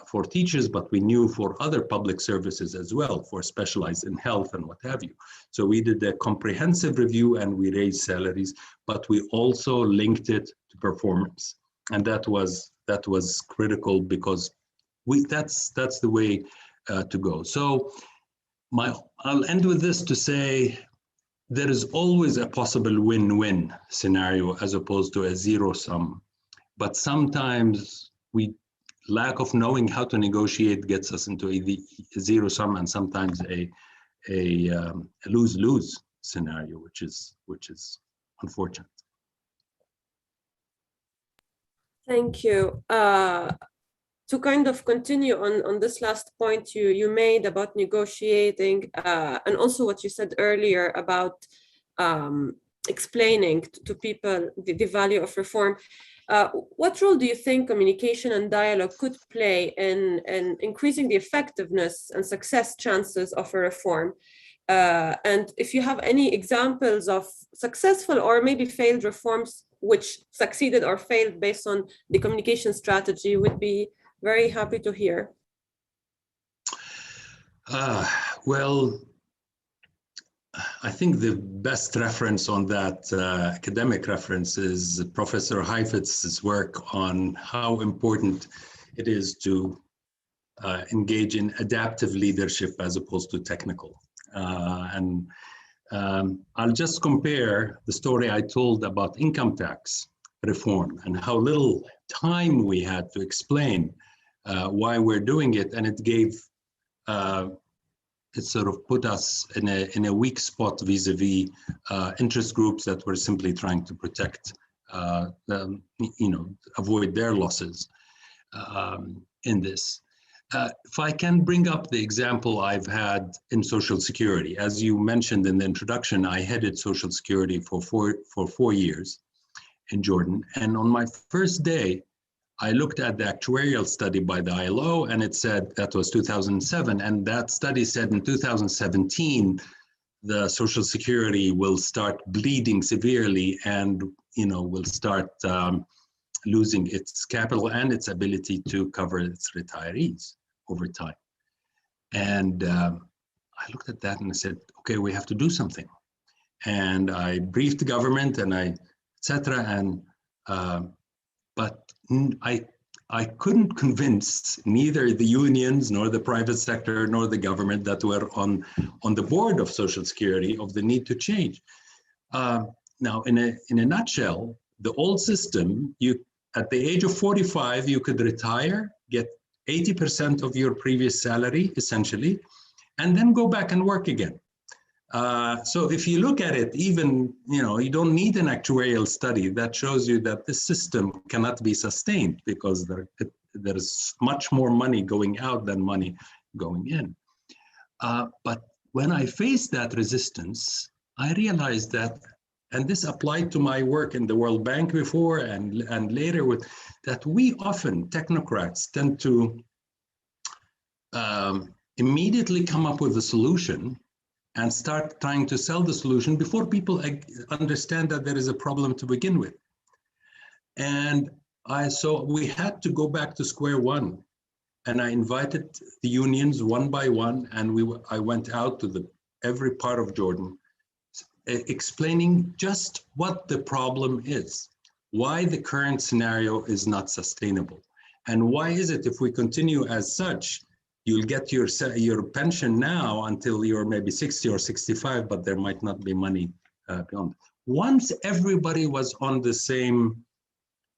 for teachers, but we knew for other public services as well, for specialized in health and what have you. So we did a comprehensive review and we raised salaries, but we also linked it to performance, and that was critical because that's the way to go. So I'll end with this to say there is always a possible win-win scenario as opposed to a zero sum, but sometimes lack of knowing how to negotiate gets us into a zero sum and sometimes a lose-lose scenario, which is unfortunate.
Thank you. To kind of continue on this last point you made about negotiating, and also what you said earlier about explaining to people the value of reform. What role do you think communication and dialogue could play in increasing the effectiveness and success chances of a reform? And if you have any examples of successful or maybe failed reforms which succeeded or failed based on the communication strategy, would be very happy to hear.
Well, I think the best reference on that, academic reference, is Professor Heifetz's work on how important it is to engage in adaptive leadership as opposed to technical. I'll just compare the story I told about income tax reform and how little time we had to explain why we're doing it, and it gave it sort of put us in a weak spot vis-a-vis interest groups that were simply trying to protect avoid their losses in this. If I can bring up the example I've had in Social Security, as you mentioned in the introduction, I headed Social Security for 4 years in Jordan, and on my first day I looked at the actuarial study by the ILO, and it said, that was 2007, and that study said in 2017, the Social Security will start bleeding severely and will start losing its capital and its ability to cover its retirees over time. And I looked at that and I said, okay, we have to do something. And I briefed the government and etc. And but I couldn't convince neither the unions nor the private sector nor the government that were on the board of Social Security of the need to change. Now, in a nutshell, the old system, at the age of 45, you could retire, get 80% of your previous salary, essentially, and then go back and work again. So if you look at it, even, you don't need an actuarial study that shows you that this system cannot be sustained because there's much more money going out than money going in. But when I faced that resistance, I realized that, and this applied to my work in the World Bank before and later, that we often, technocrats, tend to immediately come up with a solution and start trying to sell the solution before people understand that there is a problem to begin with. And so we had to go back to square one. And I invited the unions one by one, and I went out to every part of Jordan, explaining just what the problem is, why the current scenario is not sustainable, and why is it if we continue as such, you'll get your pension now until you're maybe 60 or 65, but there might not be money beyond. Once everybody was on the same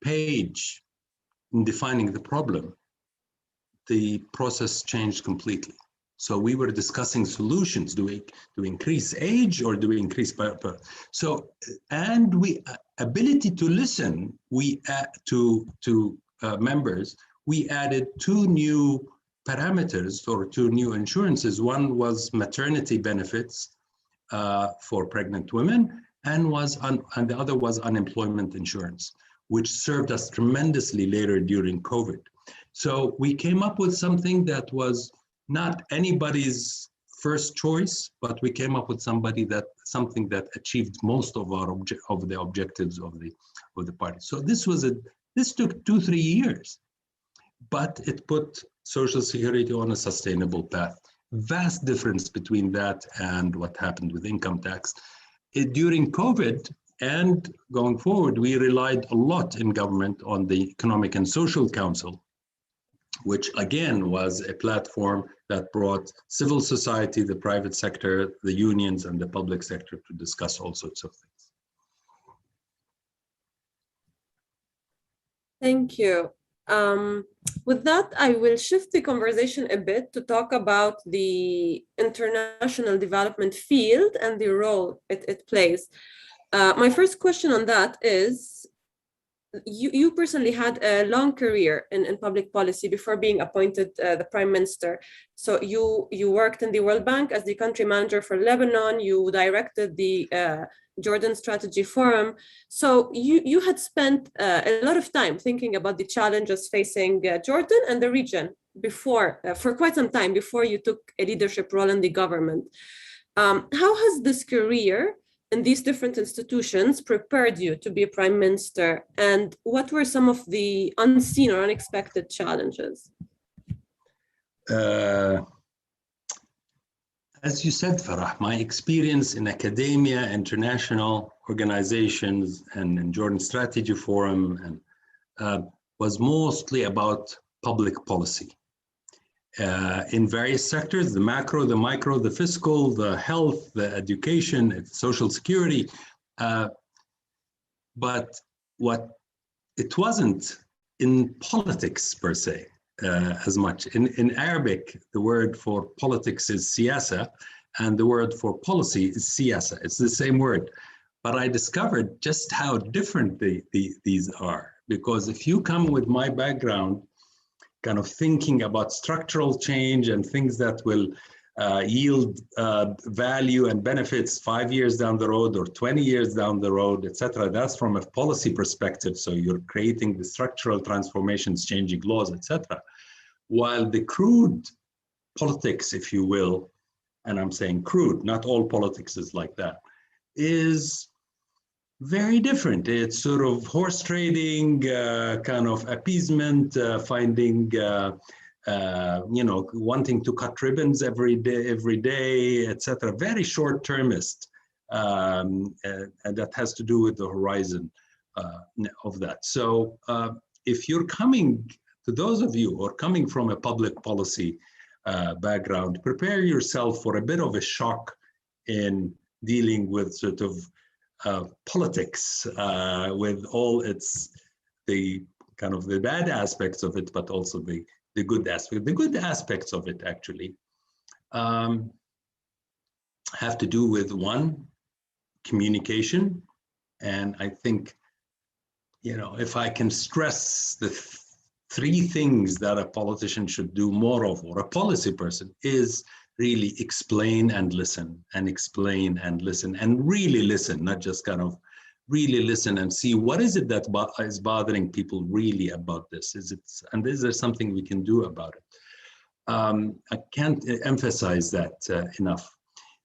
page in defining the problem, the process changed completely. So we were discussing solutions. Do we increase age or do we increase so, and ability to listen, to members, we added 2 new parameters or 2 new insurances. One was maternity benefits for pregnant women, and the other was unemployment insurance, which served us tremendously later during COVID. So we came up with something that was not anybody's first choice, but we came up with something that achieved most of the objectives of the party. So this took 2-3 years, but it put Social Security on a sustainable path. Vast difference between that and what happened with income tax. During COVID and going forward, we relied a lot in government on the Economic and Social Council, which again was a platform that brought civil society, the private sector, the unions, and the public sector to discuss all sorts of things.
Thank you. With that, I will shift the conversation a bit to talk about the international development field and the role it plays. My first question on that is, you personally had a long career in public policy before being appointed the Prime Minister. So you worked in the World Bank as the country manager for Lebanon. You directed the Jordan Strategy Forum. So you had spent a lot of time thinking about the challenges facing Jordan and the region before, for quite some time before you took a leadership role in the government. How has this career in these different institutions prepared you to be a prime minister, and what were some of the unseen or unexpected challenges?
As you said, Farah, my experience in academia, international organizations, and in Jordan Strategy Forum was mostly about public policy. In various sectors, the macro, the micro, the fiscal, the health, the education, social security. But what it wasn't in politics per se as much. In Arabic, the word for politics is siyasa, and the word for policy is siyasa. It's the same word. But I discovered just how different these are. Because if you come with my background, kind of thinking about structural change and things that will yield value and benefits 5 years down the road or 20 years down the road, etc. That's from a policy perspective. So you're creating the structural transformations, changing laws, etc. While the crude politics, if you will, and I'm saying crude, not all politics is like that, is very different. It's sort of horse trading, kind of appeasement, finding, wanting to cut ribbons every day, etc. Very short-termist, and that has to do with the horizon of that. So if you're coming, to those of you who are coming from a public policy background, prepare yourself for a bit of a shock in dealing with sort of politics with all the kind of the bad aspects of it, but also the good aspects. The good aspects of it actually have to do with, one, communication. And I think, if I can stress the three things that a politician should do more of, or a policy person, is really explain and listen, and explain and listen, and really listen, not just kind of really listen and see what is it that is bothering people really about this. Is there something we can do about it? I can't emphasize that enough.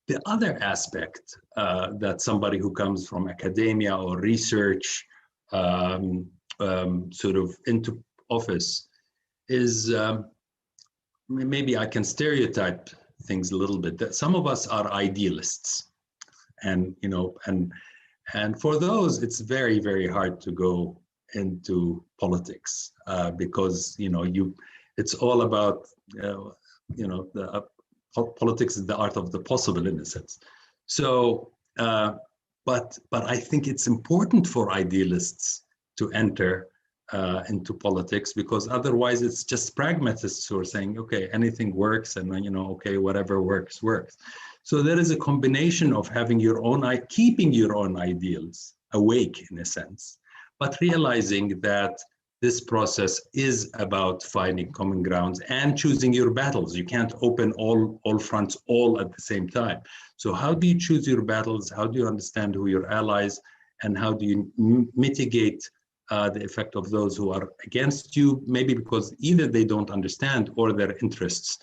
The other aspect that somebody who comes from academia or research sort of into office is, maybe I can stereotype things a little bit, that some of us are idealists, and for those it's very, very hard to go into politics because it's all about politics is the art of the possible, in a sense. So but I think it's important for idealists to enter into politics, because otherwise it's just pragmatists who are saying, okay, anything works, and okay, whatever works. So there is a combination of having keeping your own ideals awake, in a sense, but realizing that this process is about finding common grounds and choosing your battles. You can't open all fronts all at the same time. So how do you choose your battles? How do you understand who your allies, and how do you mitigate the effect of those who are against you, maybe because either they don't understand or their interests,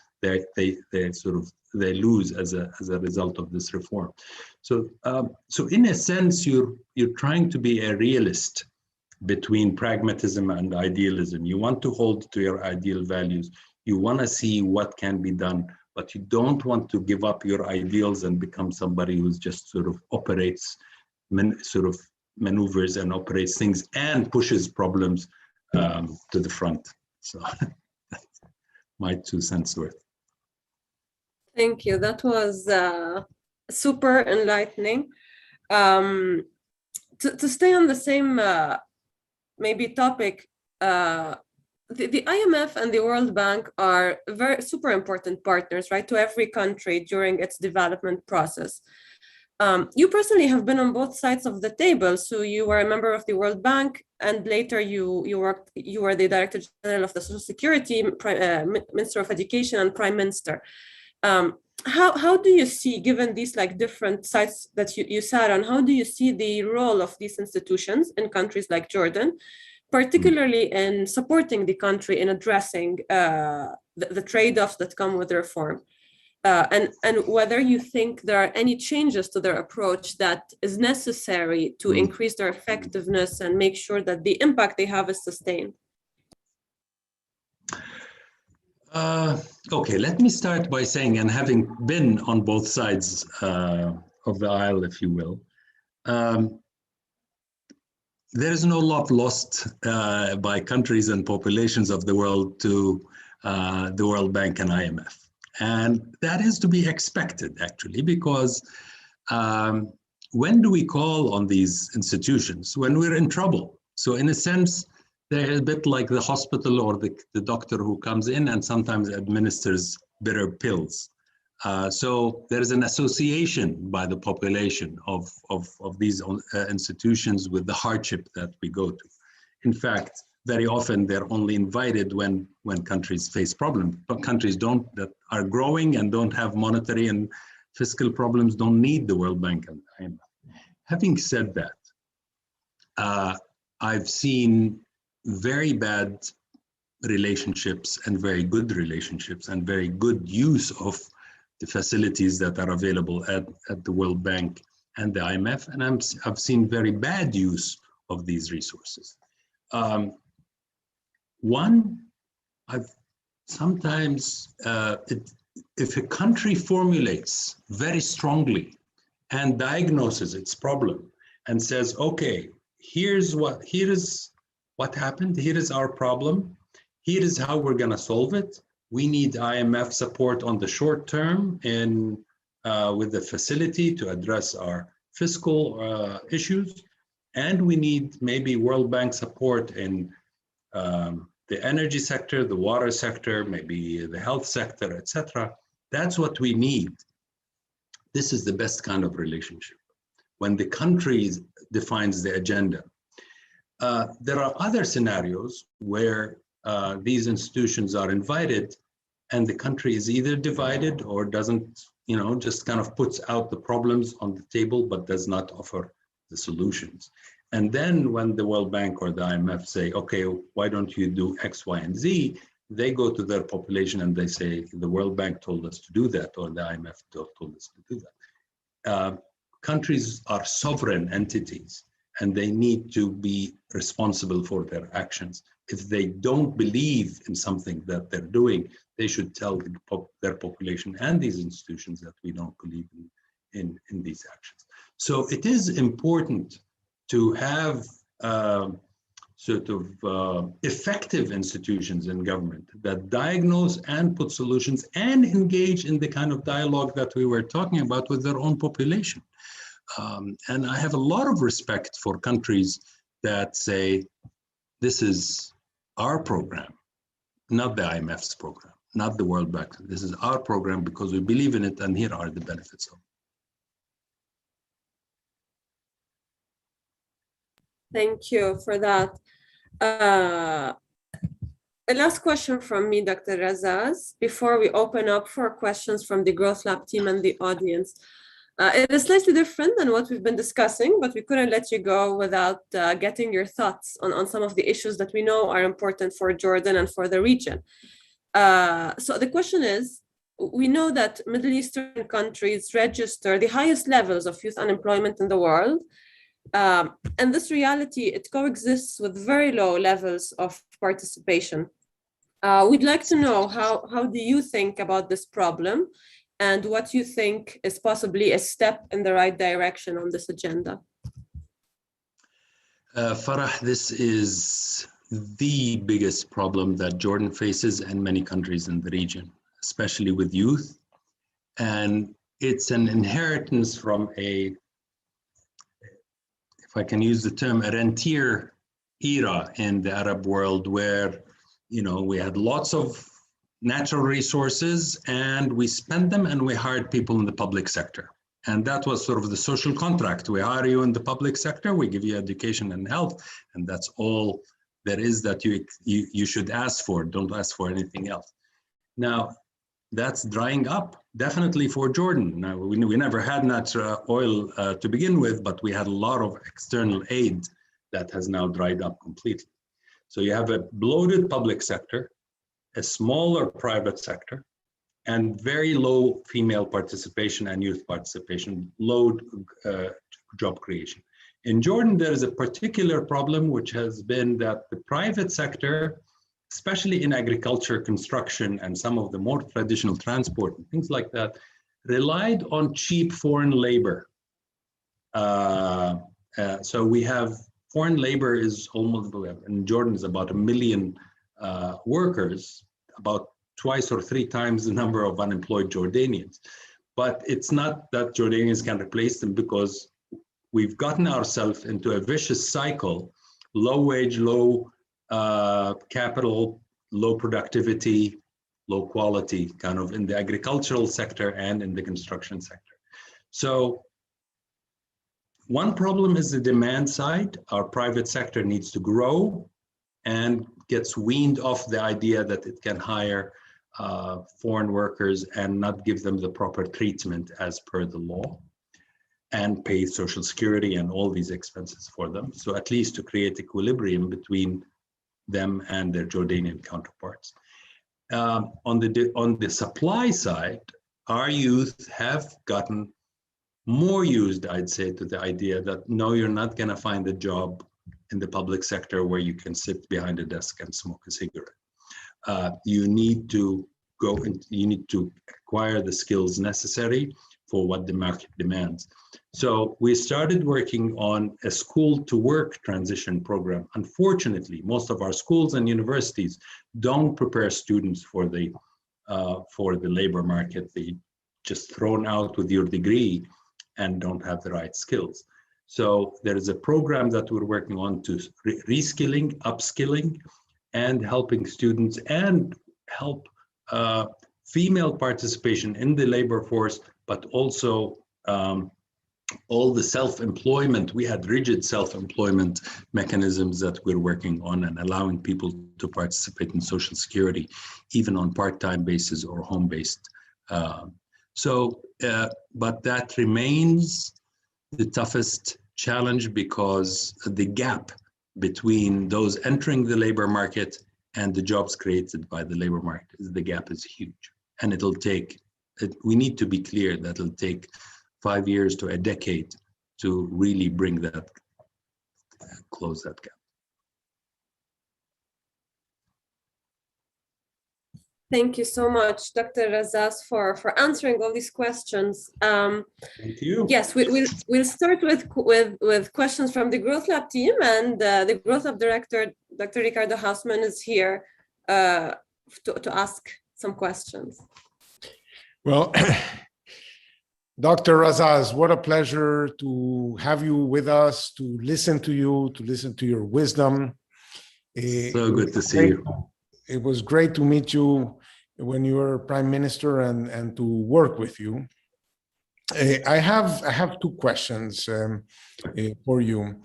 they lose as a result of this reform. So so in a sense, you're trying to be a realist between pragmatism and idealism. You want to hold to your ideal values. You want to see what can be done, but you don't want to give up your ideals and become somebody who's just sort of operates, sort of maneuvers and operates things and pushes problems to the front. So that's my 2 cents worth.
Thank you. That was super enlightening. To stay on the same maybe topic, the IMF and the World Bank are very super important partners, right, to every country during its development process. You personally have been on both sides of the table. So you were a member of the World Bank, and later you were the Director General of the Social Security, Minister of Education, and Prime Minister. How do you see, given these like different sides that you sat on, how do you see the role of these institutions in countries like Jordan, particularly in supporting the country in addressing the trade-offs that come with reform? And whether you think there are any changes to their approach that is necessary to increase their effectiveness and make sure that the impact they have is sustained?
Okay, let me start by saying, and having been on both sides of the aisle, if you will, there is no love lost by countries and populations of the world to the World Bank and IMF. And that is to be expected, actually, because when do we call on these institutions? When we're in trouble. So in a sense, they're a bit like the hospital or the doctor who comes in and sometimes administers bitter pills. So there is an association by the population of these institutions with the hardship that we go to. In fact, very often they're only invited when countries face problems. But countries that are growing and don't have monetary and fiscal problems don't need the World Bank and IMF. Having said that, I've seen very bad relationships and very good relationships and very good use of the facilities that are available at the World Bank and the IMF. And I've seen very bad use of these resources. One, I've sometimes, if a country formulates very strongly and diagnoses its problem and says, okay, here is what happened, here is our problem, here is how we're gonna solve it. We need IMF support on the short term and with the facility to address our fiscal issues. And we need maybe World Bank support in the energy sector, the water sector, maybe the health sector, etc. That's what we need. This is the best kind of relationship. When the country defines the agenda. There are other scenarios where these institutions are invited and the country is either divided or doesn't, just kind of puts out the problems on the table, but does not offer the solutions. And then when the World Bank or the IMF say, okay, why don't you do X, Y, and Z? They go to their population and they say, the World Bank told us to do that, or the IMF told us to do that. Countries are sovereign entities and they need to be responsible for their actions. If they don't believe in something that they're doing, they should tell their population and these institutions that we don't believe in these actions. So it is important to have effective institutions in government that diagnose and put solutions and engage in the kind of dialogue that we were talking about with their own population. And I have a lot of respect for countries that say, this is our program, not the IMF's program, not the World Bank. This is our program because we believe in it and here are the benefits of it.
Thank you for that. A last question from me, Dr. Razaz, before we open up for questions from the Growth Lab team and the audience. It is slightly different than what we've been discussing, but we couldn't let you go without getting your thoughts on some of the issues that we know are important for Jordan and for the region. So the question is, we know that Middle Eastern countries register the highest levels of youth unemployment in the world. And this reality, it coexists with very low levels of participation. We'd like to know how do you think about this problem and what you think is possibly a step in the right direction on this agenda?
Farah, this is the biggest problem that Jordan faces and many countries in the region, especially with youth. And it's an inheritance from if I can use the term, a rentier era in the Arab world where, we had lots of natural resources and we spent them and we hired people in the public sector. And that was sort of the social contract. We hire you in the public sector, we give you education and health, and that's all there is that you should ask for. Don't ask for anything else. Now, that's drying up, definitely for Jordan. Now, we never had natural oil to begin with, but we had a lot of external aid that has now dried up completely. So you have a bloated public sector, a smaller private sector, and very low female participation and youth participation, low job creation. In Jordan, there is a particular problem, which has been that the private sector, especially in agriculture, construction, and some of the more traditional transport and things like that, relied on cheap foreign labor. So we have foreign labor is almost, in Jordan is about 1 million workers, about twice or three times the number of unemployed Jordanians. But it's not that Jordanians can replace them, because we've gotten ourselves into a vicious cycle, low wage, low capital, low productivity, low quality, kind of in the agricultural sector and in the construction sector. So one problem is the demand side. Our private sector needs to grow and gets weaned off the idea that it can hire foreign workers and not give them the proper treatment as per the law, and pay Social Security and all these expenses for them. So at least to create equilibrium between them and their Jordanian counterparts. On the supply side, our youth have gotten more used, I'd say, to the idea that no, you're not going to find a job in the public sector where you can sit behind a desk and smoke a cigarette. You need to go and you need to acquire the skills necessary for what the market demands. So we started working on a school to work transition program. Unfortunately, most of our schools and universities don't prepare students for the labor market. They just thrown out with your degree and don't have the right skills. So there is a program that we're working on to reskilling, upskilling, and helping students and help female participation in the labor force, but also all the self-employment. We had rigid self-employment mechanisms that we're working on and allowing people to participate in Social Security, even on part-time basis or home-based. But that remains the toughest challenge, because the gap between those entering the labor market and the jobs created by the labor market, the gap is huge. And we need to be clear that it'll take 5 years to a decade to really bring that, close that gap.
Thank you so much, Dr. Razaz, for answering all these questions.
Thank you.
Yes, we'll start with questions from the Growth Lab team, and the Growth Lab director, Dr. Ricardo Hausman, is here to ask some questions.
Well, Dr. Razaz, what a pleasure to have you with us, to listen to you, to listen to your wisdom.
So good to see you.
It was great to meet you when you were Prime Minister and to work with you. I have two questions for you.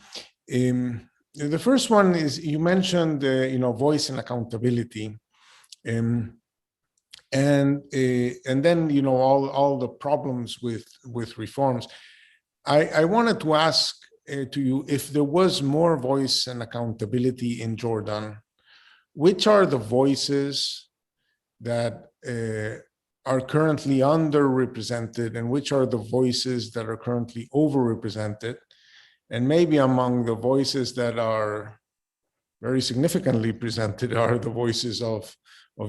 The first one is, you mentioned voice and accountability, and then all the problems with reforms. I wanted to ask to you, if there was more voice and accountability in Jordan, which are the voices that are currently underrepresented, and which are the voices that are currently overrepresented, and maybe among the voices that are very significantly presented are the voices of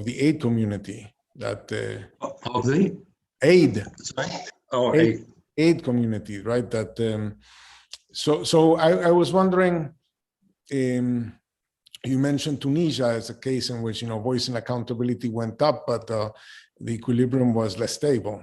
the aid community, that
of the
aid,
sorry? Oh,
aid community, right? That so I was wondering, you mentioned Tunisia as a case in which, voice and accountability went up, but the equilibrium was less stable.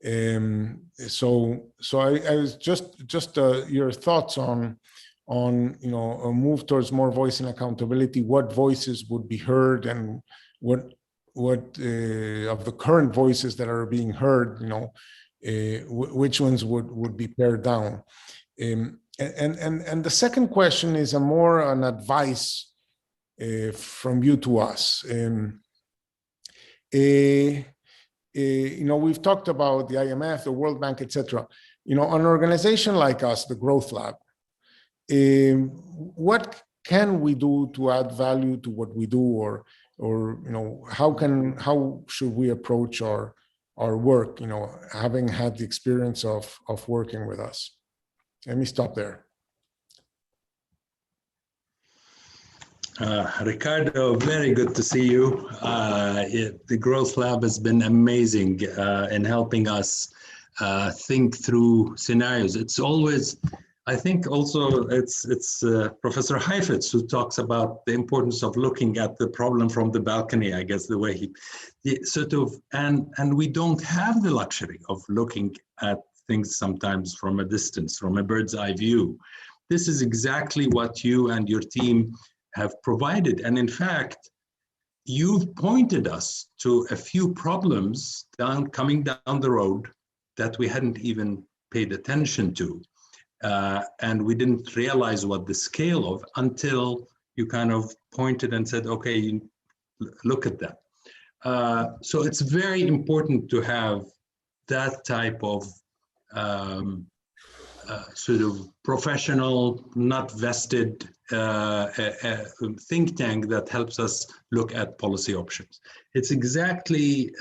So I was just your thoughts on a move towards more voice and accountability. What voices would be heard, and what of the current voices that are being heard, which ones would be pared down? And the second question is more an advice from you to us. We've talked about the IMF, the World Bank, etc. An organization like us, the Growth Lab, what can we do to add value to what we do, or how should we approach our work? Having had the experience of working with us. Let me stop there.
Ricardo, very good to see you. The Growth Lab has been amazing in helping us think through scenarios. It's always, I think also it's Professor Heifetz who talks about the importance of looking at the problem from the balcony, I guess the way he sort of, and we don't have the luxury of looking at things sometimes from a distance, from a bird's eye view. This is exactly what you and your team have provided. And in fact, you've pointed us to a few problems coming down the road that we hadn't even paid attention to. And we didn't realize what the scale of until you kind of pointed and said, okay, look at that. So it's very important to have that type of sort of professional, not vested think tank that helps us look at policy options. It's exactly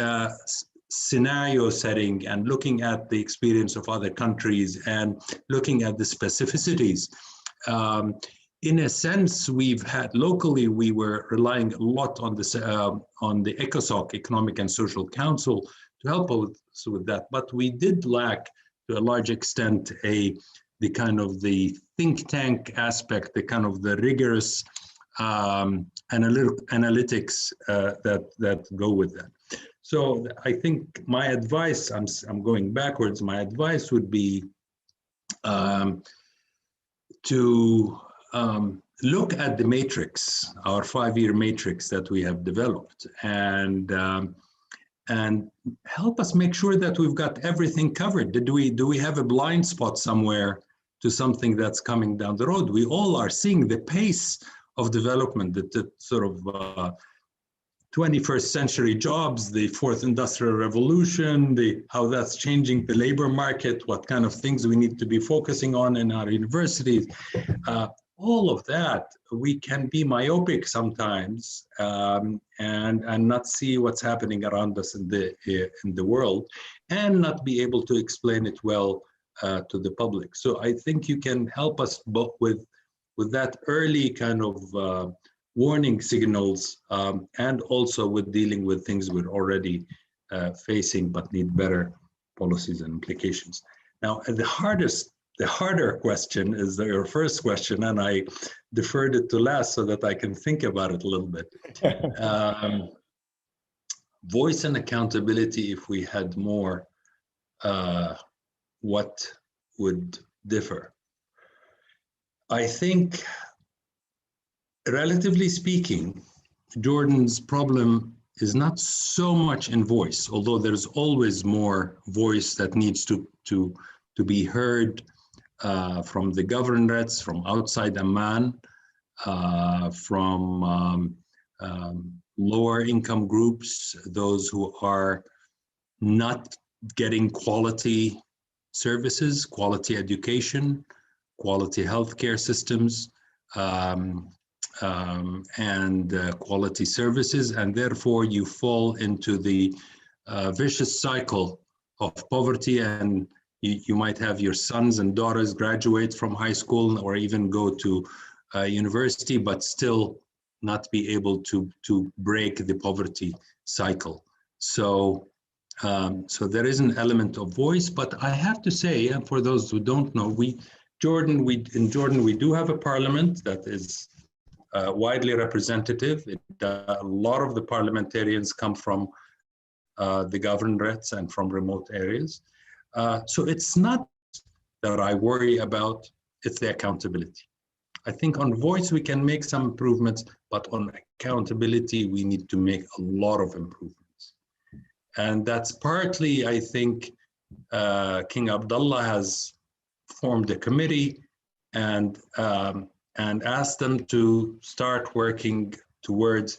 scenario setting and looking at the experience of other countries and looking at the specificities. In a sense, we've had locally, we were relying a lot on this on the ECOSOC, Economic and Social Council, to help us with that. But we did lack, to a large extent, the kind of the think tank aspect, the kind of the rigorous analytics that go with that. So I think my advice, I'm going backwards, my advice would be to look at the matrix, our 5-year matrix that we have developed, and help us make sure that we've got everything covered. Do we have a blind spot somewhere to something that's coming down the road? We all are seeing the pace of development, the sort of 21st century jobs, the fourth industrial revolution, how that's changing the labor market, what kind of things we need to be focusing on in our universities. All of that, we can be myopic sometimes and not see what's happening around us in the world, and not be able to explain it well to the public. So I think you can help us both with that early kind of warning signals, and also with dealing with things we're already facing but need better policies and implications. Now, the harder question is your first question, and I deferred it to last so that I can think about it a little bit. Voice and accountability, if we had more, what would differ? I think, relatively speaking, Jordan's problem is not so much in voice, although there's always more voice that needs to be heard from the governorates, from outside Amman, from lower income groups, those who are not getting quality services, quality education, quality healthcare systems, and quality services, and therefore you fall into the vicious cycle of poverty, and you might have your sons and daughters graduate from high school or even go to university, but still not be able to break the poverty cycle. So so there is an element of voice, but I have to say, and for those who don't know, in Jordan we do have a parliament that is widely representative. A lot of the parliamentarians come from the governorates and from remote areas. So it's not that I worry about, it's the accountability. I think on voice we can make some improvements, but on accountability we need to make a lot of improvements. And that's partly, I think, King Abdullah has formed a committee and asked them to start working towards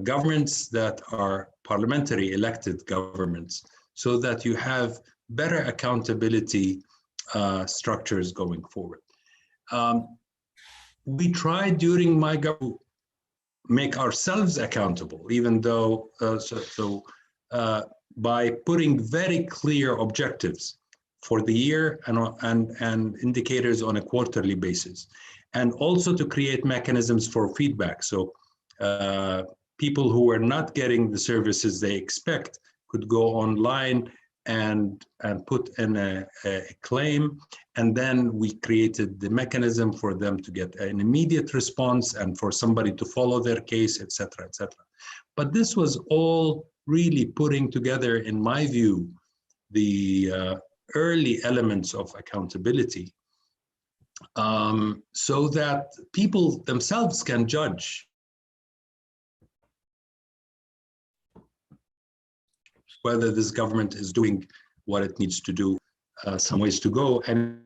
governments that are parliamentary elected governments, so that you have better accountability structures going forward. We tried during my government make ourselves accountable, even though by putting very clear objectives for the year and indicators on a quarterly basis, and also to create mechanisms for feedback. So people who are not getting the services they expect could go online and put in a claim, and then we created the mechanism for them to get an immediate response and for somebody to follow their case, etc., etc. But this was all really putting together, in my view, the early elements of accountability, so that people themselves can judge whether this government is doing what it needs to do, some ways to go. And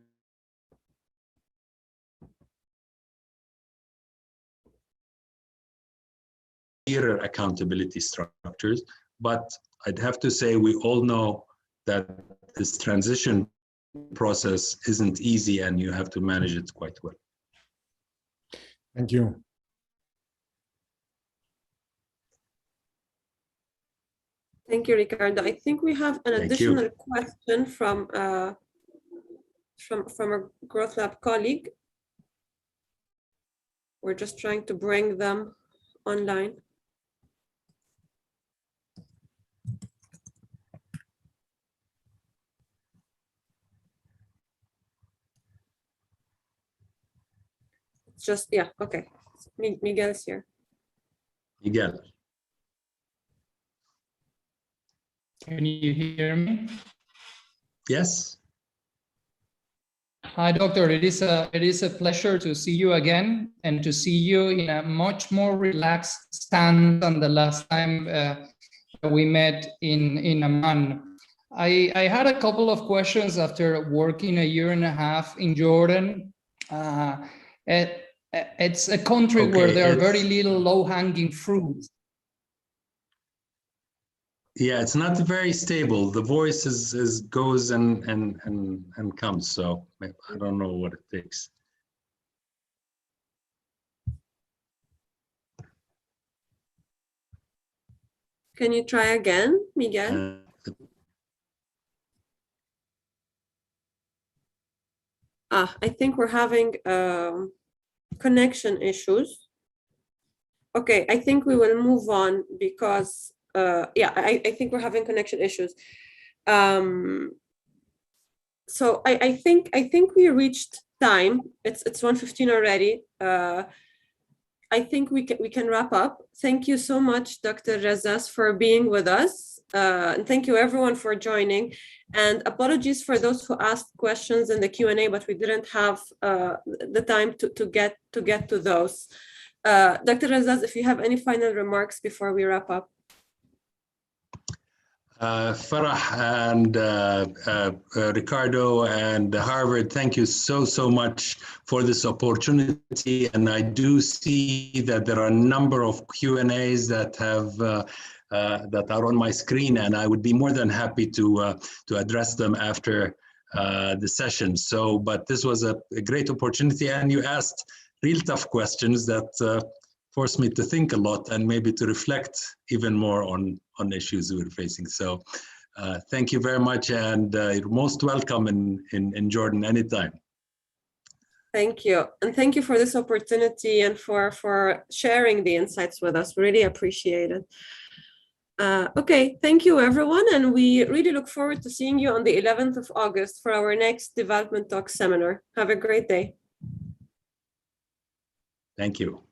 clearer accountability structures. But I'd have to say, we all know that this transition process isn't easy and you have to manage it quite well.
Thank you.
Thank you, Ricardo. I think we have an additional question from a Growth Lab colleague. We're just trying to bring them online. Just, yeah, okay. Miguel's here.
Miguel.
Can you hear me?
Yes.
Hi, Doctor. It is a pleasure to see you again and to see you in a much more relaxed stance than the last time we met in Amman. I had a couple of questions after working a year and a half in Jordan. It's a country where there are very little low-hanging fruit.
Yeah, it's not very stable. The voice goes and comes. So I don't know what it takes.
Can you try again, Miguel? I think we're having connection issues. Okay, I think we will move on because yeah, I think we're having connection issues. So I think we reached time. It's 1:15 already. I think we can wrap up. Thank you so much, Dr. Razas, for being with us. And thank you everyone for joining. And apologies for those who asked questions in the Q&A, but we didn't have the time to get to those. Dr. Razas, if you have any final remarks before we wrap up.
Farah and Ricardo and Harvard, thank you so much for this opportunity. And I do see that there are a number of Q&As that have that are on my screen, and I would be more than happy to address them after the session. So, but this was a great opportunity, and you asked real tough questions that forced me to think a lot and maybe to reflect even more on issues we're facing. So thank you very much, and you're most welcome in Jordan anytime.
Thank you. And thank you for this opportunity and for sharing the insights with us. We really appreciate it. Okay, thank you everyone. And we really look forward to seeing you on the 11th of August for our next Development Talk seminar. Have a great day.
Thank you.